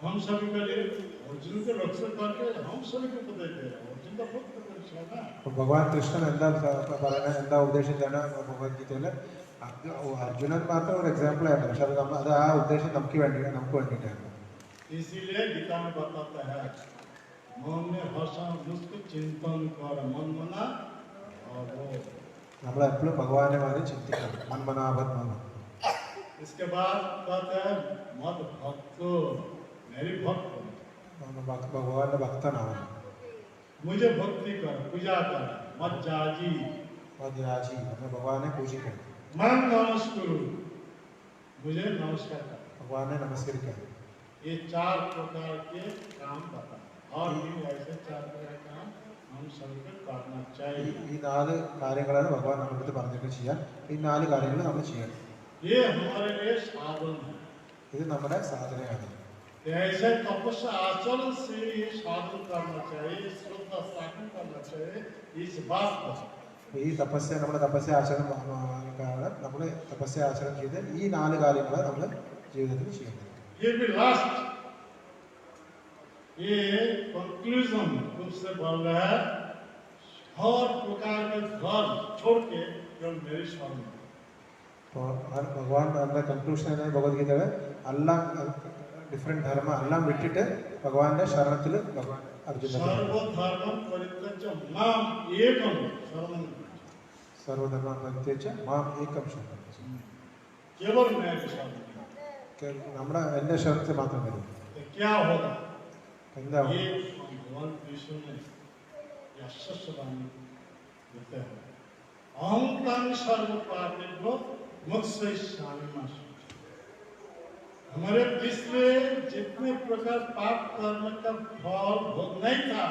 हम सभी के लिए अर्जुन के रक्षण करके हम सभी को उपदेश दे रहे हैं, अर्जुन का मुक्त पुरुष है ना। അപ്പോൾ ഭഗവാൻ കൃഷ്ണൻ എന്താ പറയുന്നത്, എന്താ ഉപദേശം തരണം ഭഗവത്ഗീതയിൽ, അത് അർജുനൻ മാത്രം ഒരു എക്സാമ്പിൾ ആയിരുന്നു, പക്ഷെ അത് ആ ഉദ്ദേശം നമുക്ക് വേണ്ടിയിട്ടാണ്. इसीलिए गीता में बताता है मन में हर्षा मुस्क चिंतन कर मन मना और वो। നമ്മൾ എപ്പോഴും ഭഗവാനെ മാറി ചിന്തിക്കണം. മന്മനാഭൻ മന. इसके बाद कहते हैं मत भक्त मेरी भक्त ഭഗവാന്റെ ഭക്തനാവണം. मुझे भक्ति कर पूजा कर मत जाजी രാജി നമ്മൾ ഭഗവാനെ പൂജിക്കണം. मन नमस्कुरु मुझे नमस्कार कर. ഭഗവാനെ നമസ്കരിക്കണം. ये 4 प्रकार के काम बता और भी ऐसे 4 प्रकार के काम हम सबको करना चाहिए. ഈ 4 കാര്യങ്ങളാണ് ഭഗവാൻ നമ്മുടെ അടുത്ത് പറഞ്ഞിട്ട് ചെയ്യാൻ. ഈ 4 കാര്യങ്ങൾ നമ്മൾ ചെയ്യണം. ये हमारे लिए साधन है. ഇത് നമ്മുടെ സാധനയാണ്. ऐसे तपस्या आचरण से ये साधन करना चाहिए, श्रद्धा स्थापन करना चाहिए. इस बात पर ഈ തപസ്യ നമ്മുടെ തപസ്യ ആചരണം കാരണം നമ്മൾ തപസ്യ ആചരണം ചെയ്ത് ഈ 4 കാര്യങ്ങൾ നമ്മൾ ജീവിതത്തിൽ ചെയ്യണം. ये भी लास्ट ये कंक्लूजन रूप से बोल रहा है हर प्रकार के घर छोड़ के केवल मेरे शरण. അപ്പോൾ ഭഗവാൻ നമ്മുടെ കൺക്ലൂഷൻ ഭഗവത്ഗീതയുടെ എല്ലാം ഡിഫറെന്റ് ധർമ്മ എല്ലാം വിട്ടിട്ട് ഭഗവാന്റെ ശരണത്തിൽ ഭഗവാൻ അർജുന സർവധർമ്മം പരിത്യജ്യ മാം ഏകം ശരണം. സർവധർമ്മ പരിത്യജ്യ മാം ഏകം ശരണം. केवल मेरे शरण. നമ്മുടെ എൻ്റെ ശരണത്തിൽ മാത്രം വരും. तो क्या होगा? എന്താ ये भगवान कृष्ण ने यशस्व वाणी देते हैं अहं तां सर्व पापेभ्यो मोक्षयिष्यामि मा शुचि. हमारे विश्व में जितने प्रकार पाप कर्म का फल भोग नहीं था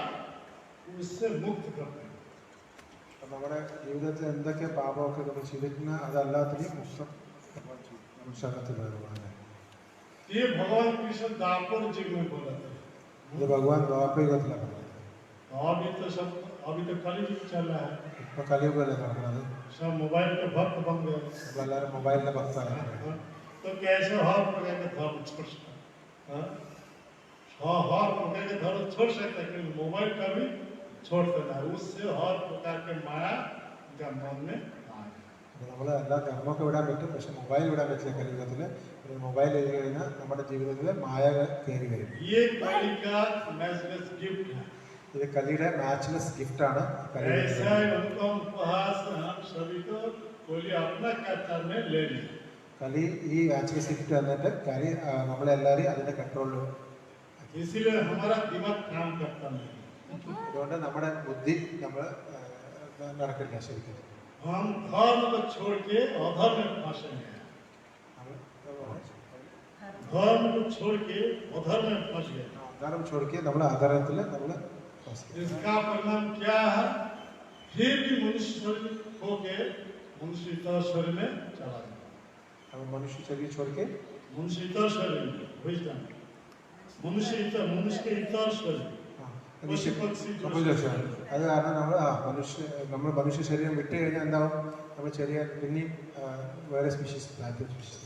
उससे मुक्त करते हैं. നമ്മുടെ ജീവിതത്തിൽ എന്തൊക്കെ പാപമൊക്കെ നമ്മൾ ചെയ്തിരിക്കുന്ന അതല്ലാത്തതിനും മുക്തം ശരണത്തിൽ ഭഗവാനെ. ये भगवान कृष्ण द्वापर युग में बोला था. ഇത് ഭഗവാൻ ദ്വാപരയുഗത്തിലാണ് പറഞ്ഞത്. अभी तो कलयुग चल रहा है. ഇപ്പൊ കലിയുഗമല്ലേ നടക്കുന്നത്. सब मोबाइल के भक्त बन गए. നമ്മളെല്ലാവരും മൊബൈലിന്റെ ഭക്താണ്. तो कैसे हर प्रकार के धर्म छोड़ सकते हैं? हर प्रकार के धर्म छोड़ सकते हैं, लेकिन मोबाइल का भी छोड़ देना है. उससे हर प्रकार के माया उनका मन में आए. നമ്മൾ എല്ലാ ധർമ്മമൊക്കെ വിടാൻ പറ്റും, പക്ഷെ മൊബൈൽ വിടാൻ പറ്റില്ല കലിയുഗത്തിൽ. മൊബൈൽ എഴുതി കഴിഞ്ഞാൽ നമ്മുടെ ജീവിതത്തിൽ മായ കയറി വരും. ये कली का मैचलेस गिफ्ट है. ഇത് കലിയുടെ മാച്ച്ലെസ് ഗിഫ്റ്റാണ്. ऐसा अनुपम उपहार से हम सभी को कोली अपना कब्जा में ले ली. കലി ഈ മാച്ച്ലെസ് ഗിഫ്റ്റ് തന്നിട്ട് കലി നമ്മളെല്ലാവരും അതിന്റെ കൺട്രോളിൽ. इसीलिए हमारा दिमाग काम करता नहीं. അതുകൊണ്ട് നമ്മുടെ ബുദ്ധി നമ്മൾ നടക്കില്ല ശരിക്കും. हम धर्म को छोड़ के अधर्म में फंसे हैं. धर्म को छोड़ के अधर्म में फंस गए. ആധാരം ചോദിക്കുക നമ്മൾ ആധാരത്തിൽ നമ്മൾ इसका परिणाम क्या है? फिर भी मनुष्य शरीर खो के मनुष्य इतर शरीर में चला गया. മനുഷ്യ ശരീരം ചോദിക്കുക मनुष्य इतर शरीर में wisdom. मनुष्य के इतर शरीर. पशु पक्षी जो അത് കാരണം നമ്മൾ മനുഷ്യ ശരീരം വിട്ട് കഴിഞ്ഞാൽ എന്താവും, നമ്മൾ ചെറിയ പിന്നെയും വേറെ സ്പീഷീസ് സ്പീഷീസ്.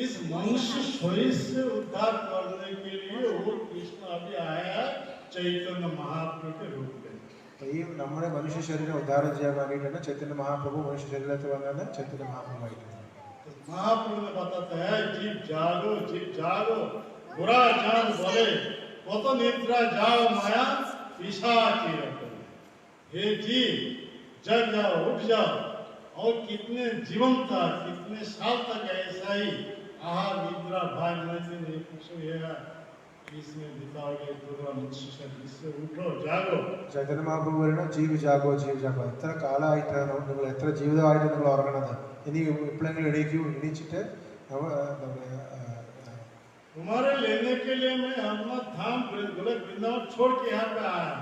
इस मनुष्य शरीर से उद्धार करने के लिए वो कृष्ण अभी आया चैतन्य महाप्रभु के रूप में. ഈ നമ്മുടെ മനുഷ്യ ശരീരം ഉദ്ധാരം ചെയ്യാൻ വേണ്ടിയിട്ടാണ് ചൈതന്യ മഹാപ്രഭു മനുഷ്യ ശരീരത്തിൽ വന്നത്. ചൈതന്യ മഹാപ്രഭു ആയിട്ടാണ്. महाप्रभु ने बताता है जीव जागो बुरा जान बोले कत निद्रा जाओ माया पिशाची रखो. हे जीव जग जाओ उठ जाओ. और कितने जीवन था कितने साल तक ऐसा ही आहार निद्रा भाई मैंने नहीं पूछो ये इसमें बिताओगे पूरा मनुष्य शरीर. इससे उठो जागो. ചൈതന്യ മഹാപ്രഭു പറയുന്നത് ജീവ് ജാഗോ ജീവ് ജാഗോ. എത്ര കാലമായിട്ടാണ് നിങ്ങൾ, എത്ര ജീവിതമായിട്ട് നിങ്ങൾ ഉറങ്ങണത്. ഇനി എപ്പോഴെങ്കിലും എണീക്കൂ, എണീച്ചിട്ട് तुम्हारे लेने के लिए मैं अपना धाम वृंदावन छोड़ के यहाँ पे आया.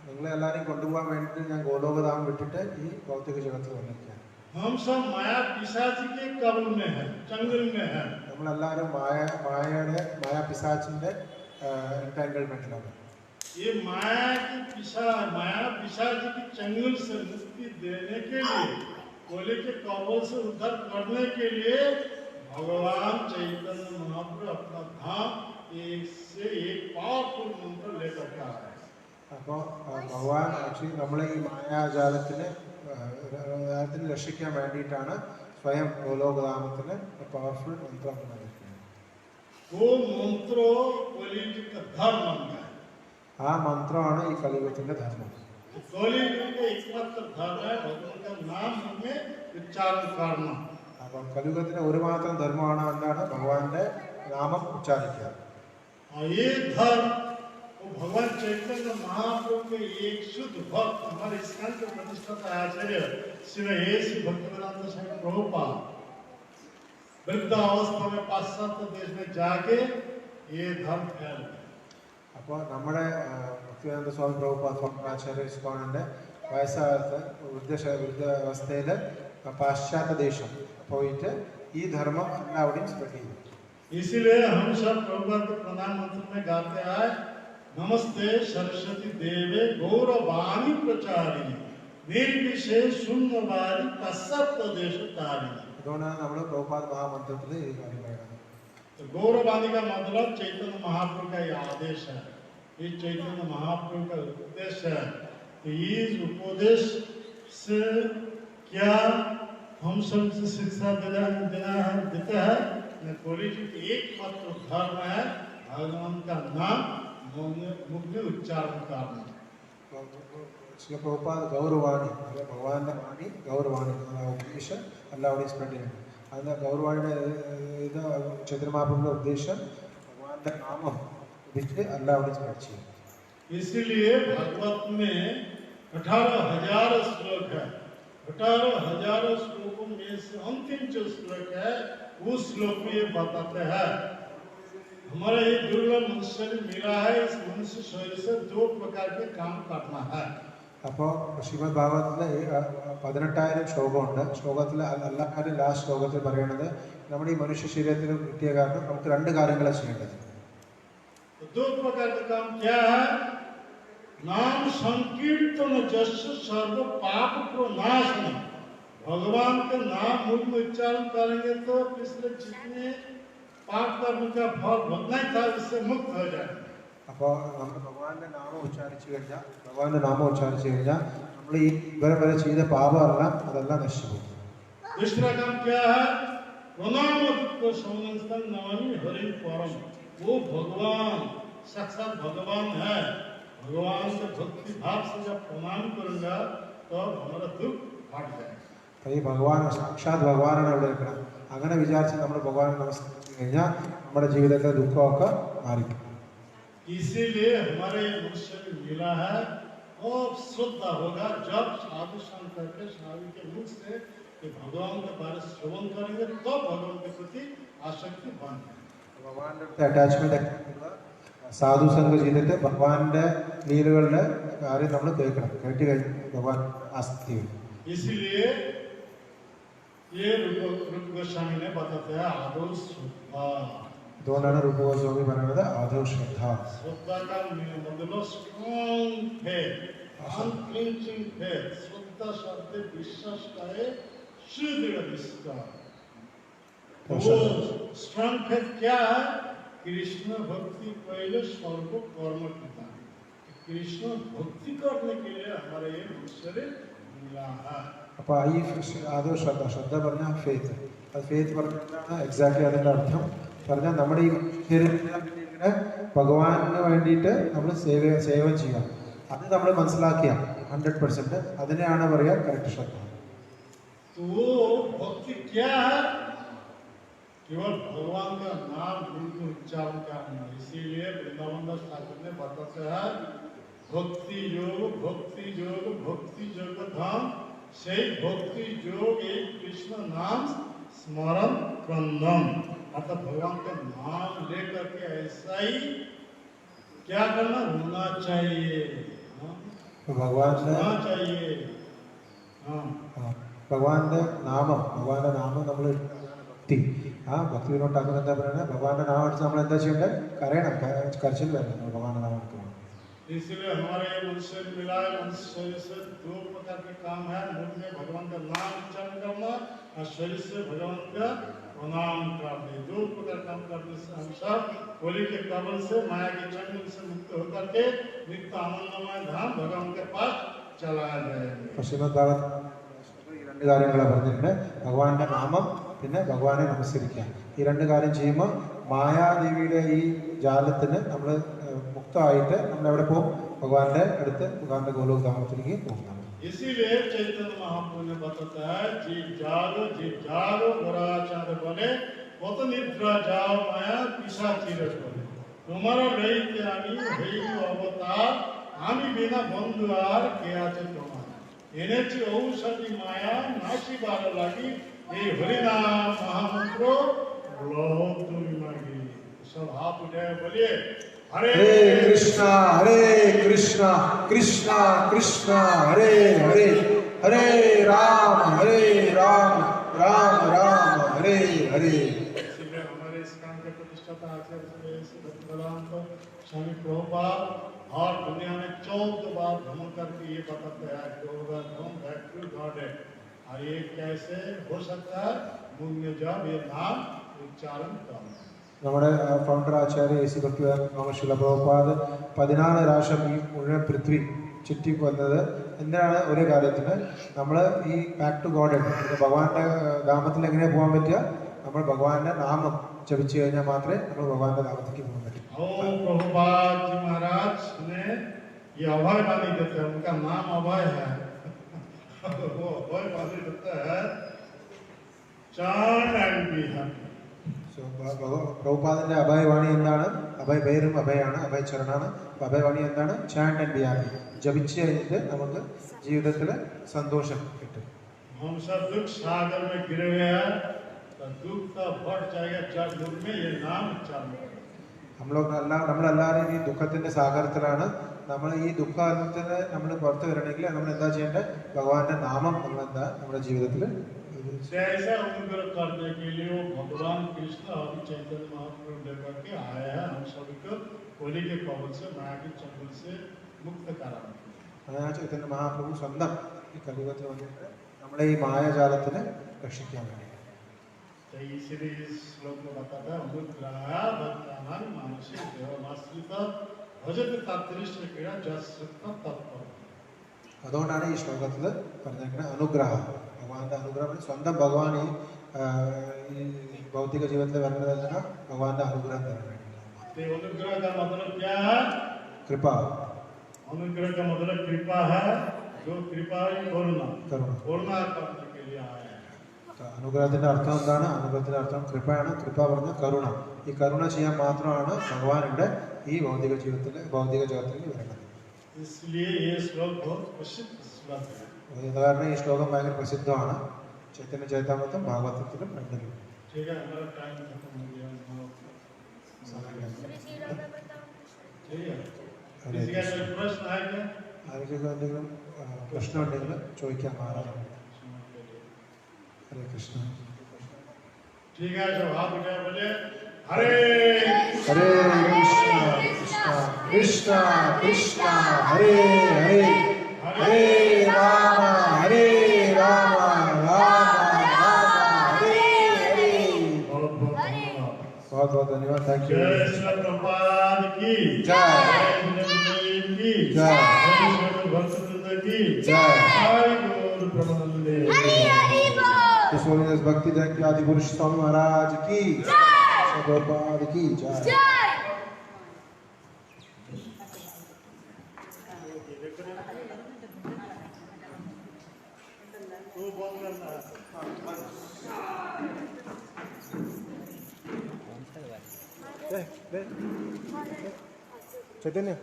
നിങ്ങളെ എല്ലാവരെയും കൊണ്ടുപോകാൻ വേണ്ടിയിട്ട് ഞാൻ ഗോലോകധാമം വിട്ടിട്ട് ഈ ഭൗതിക ജഗത്തിൽ വന്നിരിക്കുകയാണ്. हम सब माया पिशाची के कबल में है, जंगल में है. നമ്മളെല്ലാവരും മായാ പിശാചിന്റെ എൻടാങ്കിൾമെന്റിലാണ്. ये माया पिशाची के जंगल से मुक्ति देने के लिए, कोले के कबल से उद्धार करने के लिए भगवान चैतन्य महाप्रभु अपना धाम एक से एक पावरफुल मंत्र लेकर के आया. അപ്പോൾ ഭഗവാൻ ആക്ച്വലി നമ്മളെ ഈ മായാജാലത്തിന് രക്ഷിക്കാൻ വേണ്ടിയിട്ടാണ് സ്വയം ഗോലോകധാമത്തിന് പവർഫുൾ മന്ത്രം നൽകിയിരിക്കുന്നത്. वो मंत्रो कलियुग का धर्म बन गया। ആ മന്ത്രമാണ് ഈ കലിയുഗത്തിന്റെ ധർമ്മം. कलियुग का एकमात्र धर्म है भगवान का नाम हमें उच्चारण करना। അപ്പം കലിയുഗത്തിന് ഒരു മാത്രം ധർമ്മമാണ് എന്താണ് ഭഗവാന്റെ നാമം ഉച്ചാരിക്കുക. और ये धर्म वो भगवान चैतन्य महाप्रभु के एक शुद्ध भक्त हमारे इस्कॉन के प्रतिष्ठाता आचार्य श्री श्री भक्तिवेदांत स्वामी प्रभुपाद वृद्धावस्था में पाश्चात्य देश में जाके ये धर्म फैल गया। അപ്പോൾ നമ്മുടെ ഭക്തിവേദാന്ത സ്വാമി പ്രഭുപാദ് ആചാര്യ ഇസ്കോണിന്റെ വയസ്സാകാലത്ത് വൃദ്ധാവസ്ഥയിൽ പാശ്ചാത്യ ദേശം പോയിട്ട് ഈ ധർമ്മം എല്ലാവരുടെയും സ്പ്രെഡ് ചെയ്തു. इसीलिए हम सब प्रभुपाद के प्रणाम मंत्र में गाते हैं नमस्ते सरस्वती देवे गौरवाणी प्रचारिणी निर्विशेष शून्यवादी पाश्चात्य देश तारिणी। അതുകൊണ്ടാണ് നമ്മൾ പ്രഭുപാദ് മഹാമന്ത്രത്തിൽ ഈ കാര്യം പറയുന്നത്. तो गौरवाणी का मतलब चैतन्य महाप्रभु का ये आदेश है, ये चैतन्य महाप्रभु का उपदेश है। तो इस उपदेश से क्या हम सबसे शिक्षा देता है कलियुग एकमात्र धर्म है भगवान का नाम मुख में उच्चारण करना। ശ്രീ പ്രഭുപാദ് ഗൗരവാണി ഭഗവാന്റെ വാണി ഗൗരവാണി ഉപദേശം എല്ലാവരുടെയും സ്പ്രെഡ് ചെയ്യുന്നത്. അതിന് ഗൗരവാണിയുടെ ഇത് ചൈതന്യമാപ്രഭുവിന്റെ ഉദ്ദേശം ഭഗവാന്റെ നാമം വിളിച്ച് എല്ലാവരുടെയും സ്പ്രെഡ് ചെയ്യും. इसीलिए भागवत में 18,000 श्लोक है। 18,000 श्लोकों में से अंतिम जो श्लोक है उस श्लोक में ये बताते हैं हमारा ये दुर्लभ मनुष्य मिला है, इस मनुष्य शरीर से 2 प्रकार के काम करना है। അപ്പോൾ ശ്രീമദ് ഭാഗവതത്തിലെ 18,000 ശ്ലോകമുണ്ട്. ശ്ലോകത്തിൽ എല്ലാവരും ലാസ്റ്റ് ശ്ലോകത്തിൽ പറയുന്നത് നമ്മുടെ ഈ മനുഷ്യ ശരീരത്തിന് കിട്ടിയ കാരണം നമുക്ക് 2 കാര്യങ്ങളാണ് ചെയ്യേണ്ടത്. 2 प्रकार का काम क्या है? नाम संकीर्तन जस सर्व पाप प्रनाशन। भगवान के नाम मुख में उच्चारण करेंगे तो पिछले जितने पाप कर्म का फल भोगना था उससे मुक्त हो जाए। അപ്പോൾ നമ്മൾ ഭഗവാന്റെ നാമം ഉച്ചാരിച്ചു കഴിഞ്ഞാൽ നമ്മൾ ഈ ഇവരെ വരെ ചെയ്ത പാപമെല്ലാം അതെല്ലാം നശിച്ചു പോകും. दूसरा काम क्या है? प्रणाम को संस्थान नमामि हरि परम। वो भगवान साक्षात भगवान है। भगवान से भक्ति भाव से जब प्रणाम करूंगा तो हमारा दुख हट जाएगा. ഈ ഭഗവാൻ സാക്ഷാത് ഭഗവാനാണ് ഇവിടെ നിൽക്കണം. അങ്ങനെ വിചാരിച്ച് നമ്മൾ ഭഗവാനെ നമസ്കരിച്ചു കഴിഞ്ഞാൽ നമ്മുടെ ജീവിതത്തിലെ ദുഃഖമൊക്കെ മാറിക്കും. इसीलिए हमारे मनुष्य में मिला है और श्रद्धा होगा जब साधु संत करके साधु के मुख से कि भगवान के बारे में श्रवण करेंगे तो भगवान के प्रति आसक्ति बन जाए. ഭഗവാന്റെ അടുത്ത് അറ്റാച്ച്മെന്റ് സാധു സംഘം ചെയ്തിട്ട് ഭഗവാന്റെ ലീലകളുടെ കാര്യം നമ്മൾ കേൾക്കണം. കേട്ട് കഴിഞ്ഞ് ഭഗവാൻ ആസക്തി വരും. इसीलिए ये रूप गोस्वामी ने बताते हैं आदौ श्रद्धा. അതുകൊണ്ടാണ് രൂപ ഗോസ്വാമി പറയുന്നത് ആദൗ ശ്രദ്ധ. श्रद्धा का मतलब स्ट्रॉन्ग फेथ, अनफ्लिंचिंग फेथ. श्रद्धा शब्द विश्वास का है, सुदृढ़ विश्वास. वो स्ट्रॉन्ग फेथ क्या है? कृष्ण भक्ति पहले सर्व कर्म पिता. कृष्ण भक्ति करने के लिए हमारे ये मनुष्य मिला है. അപ്പോൾ ഈ ആദൗ ശ്രദ്ധ പറഞ്ഞാൽ ഫെയ്ത്ത്. അത് ഫെയ്ത്ത് പറഞ്ഞാൽ എക്സാക്ട്ലി അതിൻ്റെ അർത്ഥം പറഞ്ഞാൽ നമ്മുടെ ഈ ശരീരത്തിന് ഭഗവാന് വേണ്ടിയിട്ട് നമ്മൾ സേവ ചെയ്യുക. അത് നമ്മൾ മനസ്സിലാക്കിയ 100% അതിനെയാണ് പറയുക കറക്റ്റ് ശ്രദ്ധ. तो भक्ति क्या है? केवल भगवान का नाम मुख में उच्चारण करना. इसीलिए वृंदावन दास ठाकुर ने बताते हैं भक्ति योग धाम से भक्ति योग एक कृष्ण नाम स्मरण क्रंदन. अर्थात भगवान का नाम लेकर के ऐसा ही क्या करना? रोना चाहिए, ഭഗവാന്റെ चाहिए. ഭഗവാന്റെ നാമം നമ്മൾ ഭക്തി. ആ ഭക്തിവിനോട്ടാക്കുന്ന എന്താ പറയുന്നത്? ഭഗവാന്റെ നാമം എടുത്ത് നമ്മൾ എന്താ ചെയ്യേണ്ടത്? കരയണം. കരച്ചിൽ വരണം നമ്മൾ ഭഗവാന്റെ നാമം എടുക്കണം. इसलिए हमारे मनुष्य मिला है. मनुष्य शरीर से 2 प्रकार के काम है. मुख में भगवान का नाम उच्चारण करना और शरीर से भगवान का प्रणाम करना. 2 प्रकार काम करने से हम सब होली के कबल से माया के चंगुल से मुक्त होकर के नित्य आनंदमय धाम भगवान के पास चला जाएंगे. ശ്രീമദ് ഭാഗവതം ഈ 2 കാര്യങ്ങളാണ് പറഞ്ഞിട്ടുണ്ട്. ഭഗവാന്റെ നാമം പിന്നെ ഭഗവാനെ നമസ്കരിക്കുക. ഈ രണ്ട് കാര്യം ചെയ്യുമ്പോൾ മായാദേവിയുടെ ഈ ജാലത്തിന് നമ്മൾ മുക്തമായിട്ട് നമ്മൾ എവിടെ പോകും? ഭഗവാന്റെ അടുത്ത്, ഭഗവാന്റെ ഗോലോകധാമത്തിലേക്ക് പോകും. इसीलिए चैतन्य महाप्रभु ने बताता है जीव जागो गोराचार बोले কত নিদ্রা যাও মায়া পিশাচির বলে তোমার লইতে আমি হইল অবতার আমি বিনা বন্ধু আর কে আছে তোমার এনেছি ঔষধি মায়া নাশিবার লাগি এই হরিনাম মহামন্ত্র লও তুমি মাগি। सब हाथ उठाए बोलिए हरे कृष्णा कृष्णा कृष्णा हरे हरे हरे राम राम राम हरे हरे। हमारे इस्कान के प्रतिष्ठाता आचार्य स्वामी प्रभुपाद और दुनिया में 14 बार भ्रमण करके ये बताते हैं बैक टू गॉड है। और ये कैसे हो सकता है? मुंह में जब ये नाम उच्चारण करना। നമ്മുടെ founder Acharya A C Bhaktivedanta ശില പ്രഭുപാദ് 14 പ്രാവശ്യം ഈ മുഴുവൻ പൃഥ്വി ചുറ്റി വന്നത് എന്തിനാണ്? ഒരു കാര്യത്തിന് നമ്മൾ ഈ ബാക്ക് ടു ഗോഡ് ഭഗവാന്റെ ധാമത്തിൽ എങ്ങനെ പോകാൻ പറ്റുക? നമ്മൾ ഭഗവാന്റെ നാമം ജപിച്ചു കഴിഞ്ഞാൽ മാത്രമേ നമ്മൾ ഭഗവാന്റെ ധാമത്തിലേക്ക് പോകാൻ പറ്റൂ. प्रभुपाद जी महाराज ने ये अभय वाणी देते हैं, उनका नाम अभय है। वो अभय वाणी देता है chant and be happy। പ്രഭുപാദിന്റെ അഭയവാണി എന്താണ്? അഭയ പേരും അഭയാണ്, അഭയ ചരണാണ്. അഭയവാണി എന്താണ്? ചാൻഡ് ആൻഡ് ബി ഹാപ്പി. ജപിച്ച് കഴിഞ്ഞിട്ട് നമുക്ക് ജീവിതത്തിൽ സന്തോഷം കിട്ടും. हम सब दुख सागर में गिरे हुए हैं, तो दुख का बढ़ जाएगा जब मुख में ये नाम उच्चारण करें। നമ്മളെല്ലാവരും ഈ ദുഃഖത്തിന്റെ സാഗരത്തിലാണ്. നമ്മൾ ഈ ദുഃഖത്തിന് നമ്മൾ പുറത്തു വരണമെങ്കിൽ നമ്മൾ എന്താ ചെയ്യേണ്ടത്? ഭഗവാന്റെ നാമം നമ്മൾ എന്താ നമ്മുടെ ജീവിതത്തിൽ ऐसा अनुग्रह करने के लिए वो भगवान कृष्ण और चैतन्य महाप्रभु लेकर के आए हैं हम सभी को होली के कवल से माया के चंगुल से मुक्त कराने। ചൈതന്യ മഹാപ്രഭു സ്വന്തം ഈ കലിയുഗത്തിൽ വന്നിട്ട് നമ്മളെ ഈ മായാജാലത്തിന് രക്ഷിക്കാൻ വേണ്ടി. तो इसीलिए इस श्लोक में बताता है अनुग्रह भक्तानां मानसिक देवमाश्रित भजत तादृश क्रिया जसृत तत्पर। അതുകൊണ്ടാണ് ഈ ശ്ലോകത്തിൽ പറഞ്ഞിരിക്കുന്നത് അനുഗ്രഹം. ഭഗവാന്റെ അനുഗ്രഹം സ്വന്തം ഭഗവാൻ ഈ ഭൗതിക ജീവിതത്തിൽ വരുന്നത് എന്തിനാ? ഭഗവാന്റെ അനുഗ്രഹം തരാൻ വേണ്ടി. अनुग्रह का मतलब क्या है? कृपा। अनुग्रह का मतलब कृपा है, जो कृपा है करुणा करने के लिए आया है। അനുഗ്രഹത്തിന്റെ അർത്ഥം എന്താണ്? അനുഗ്രഹത്തിന്റെ അർത്ഥം കൃപയാണ്. കൃപ പറഞ്ഞ കരുണ. ഈ കരുണ ചെയ്യാൻ മാത്രമാണ് ഭഗവാൻ ഇവിടെ ഈ ഭൗതിക ജഗത്തിൽ വരുന്നത്. इसलिए ये श्लोक बहुत प्रसिद्ध श्लोक है। കാരണം ഈ ശ്ലോകം ഭയങ്കര പ്രസിദ്ധമാണ്. ചൈതന്യ ചരിതാമൃതം ഭാഗവതത്തിലും രണ്ടിലും. ठीक है, हमारा टाइम खत्म हो गया। ठीक है, किसी का कोई प्रश्न है क्या? ആർക്കെങ്കിലും എന്തെങ്കിലും പ്രശ്നം ഉണ്ടെങ്കിൽ ചോദിക്കാം. ആരാധന. ഹരേ കൃഷ്ണ. ठीक है, जो हाथ उठाए बोले हरे हरे कृष्णा कृष्णा कृष्णा हरे हरे हरे राम राम हरे हरे। बहुत बहुत धन्यवाद। Thank you. जय श्री प्रभुपाद की जय। की जय। भक्तवृंद की जय। गौर प्रभुनंदे। इस होलीनेस भक्ति जयंती आदि पुरुष स्वामी महाराज की जय। प्रभुपाद की जय। चैतन्य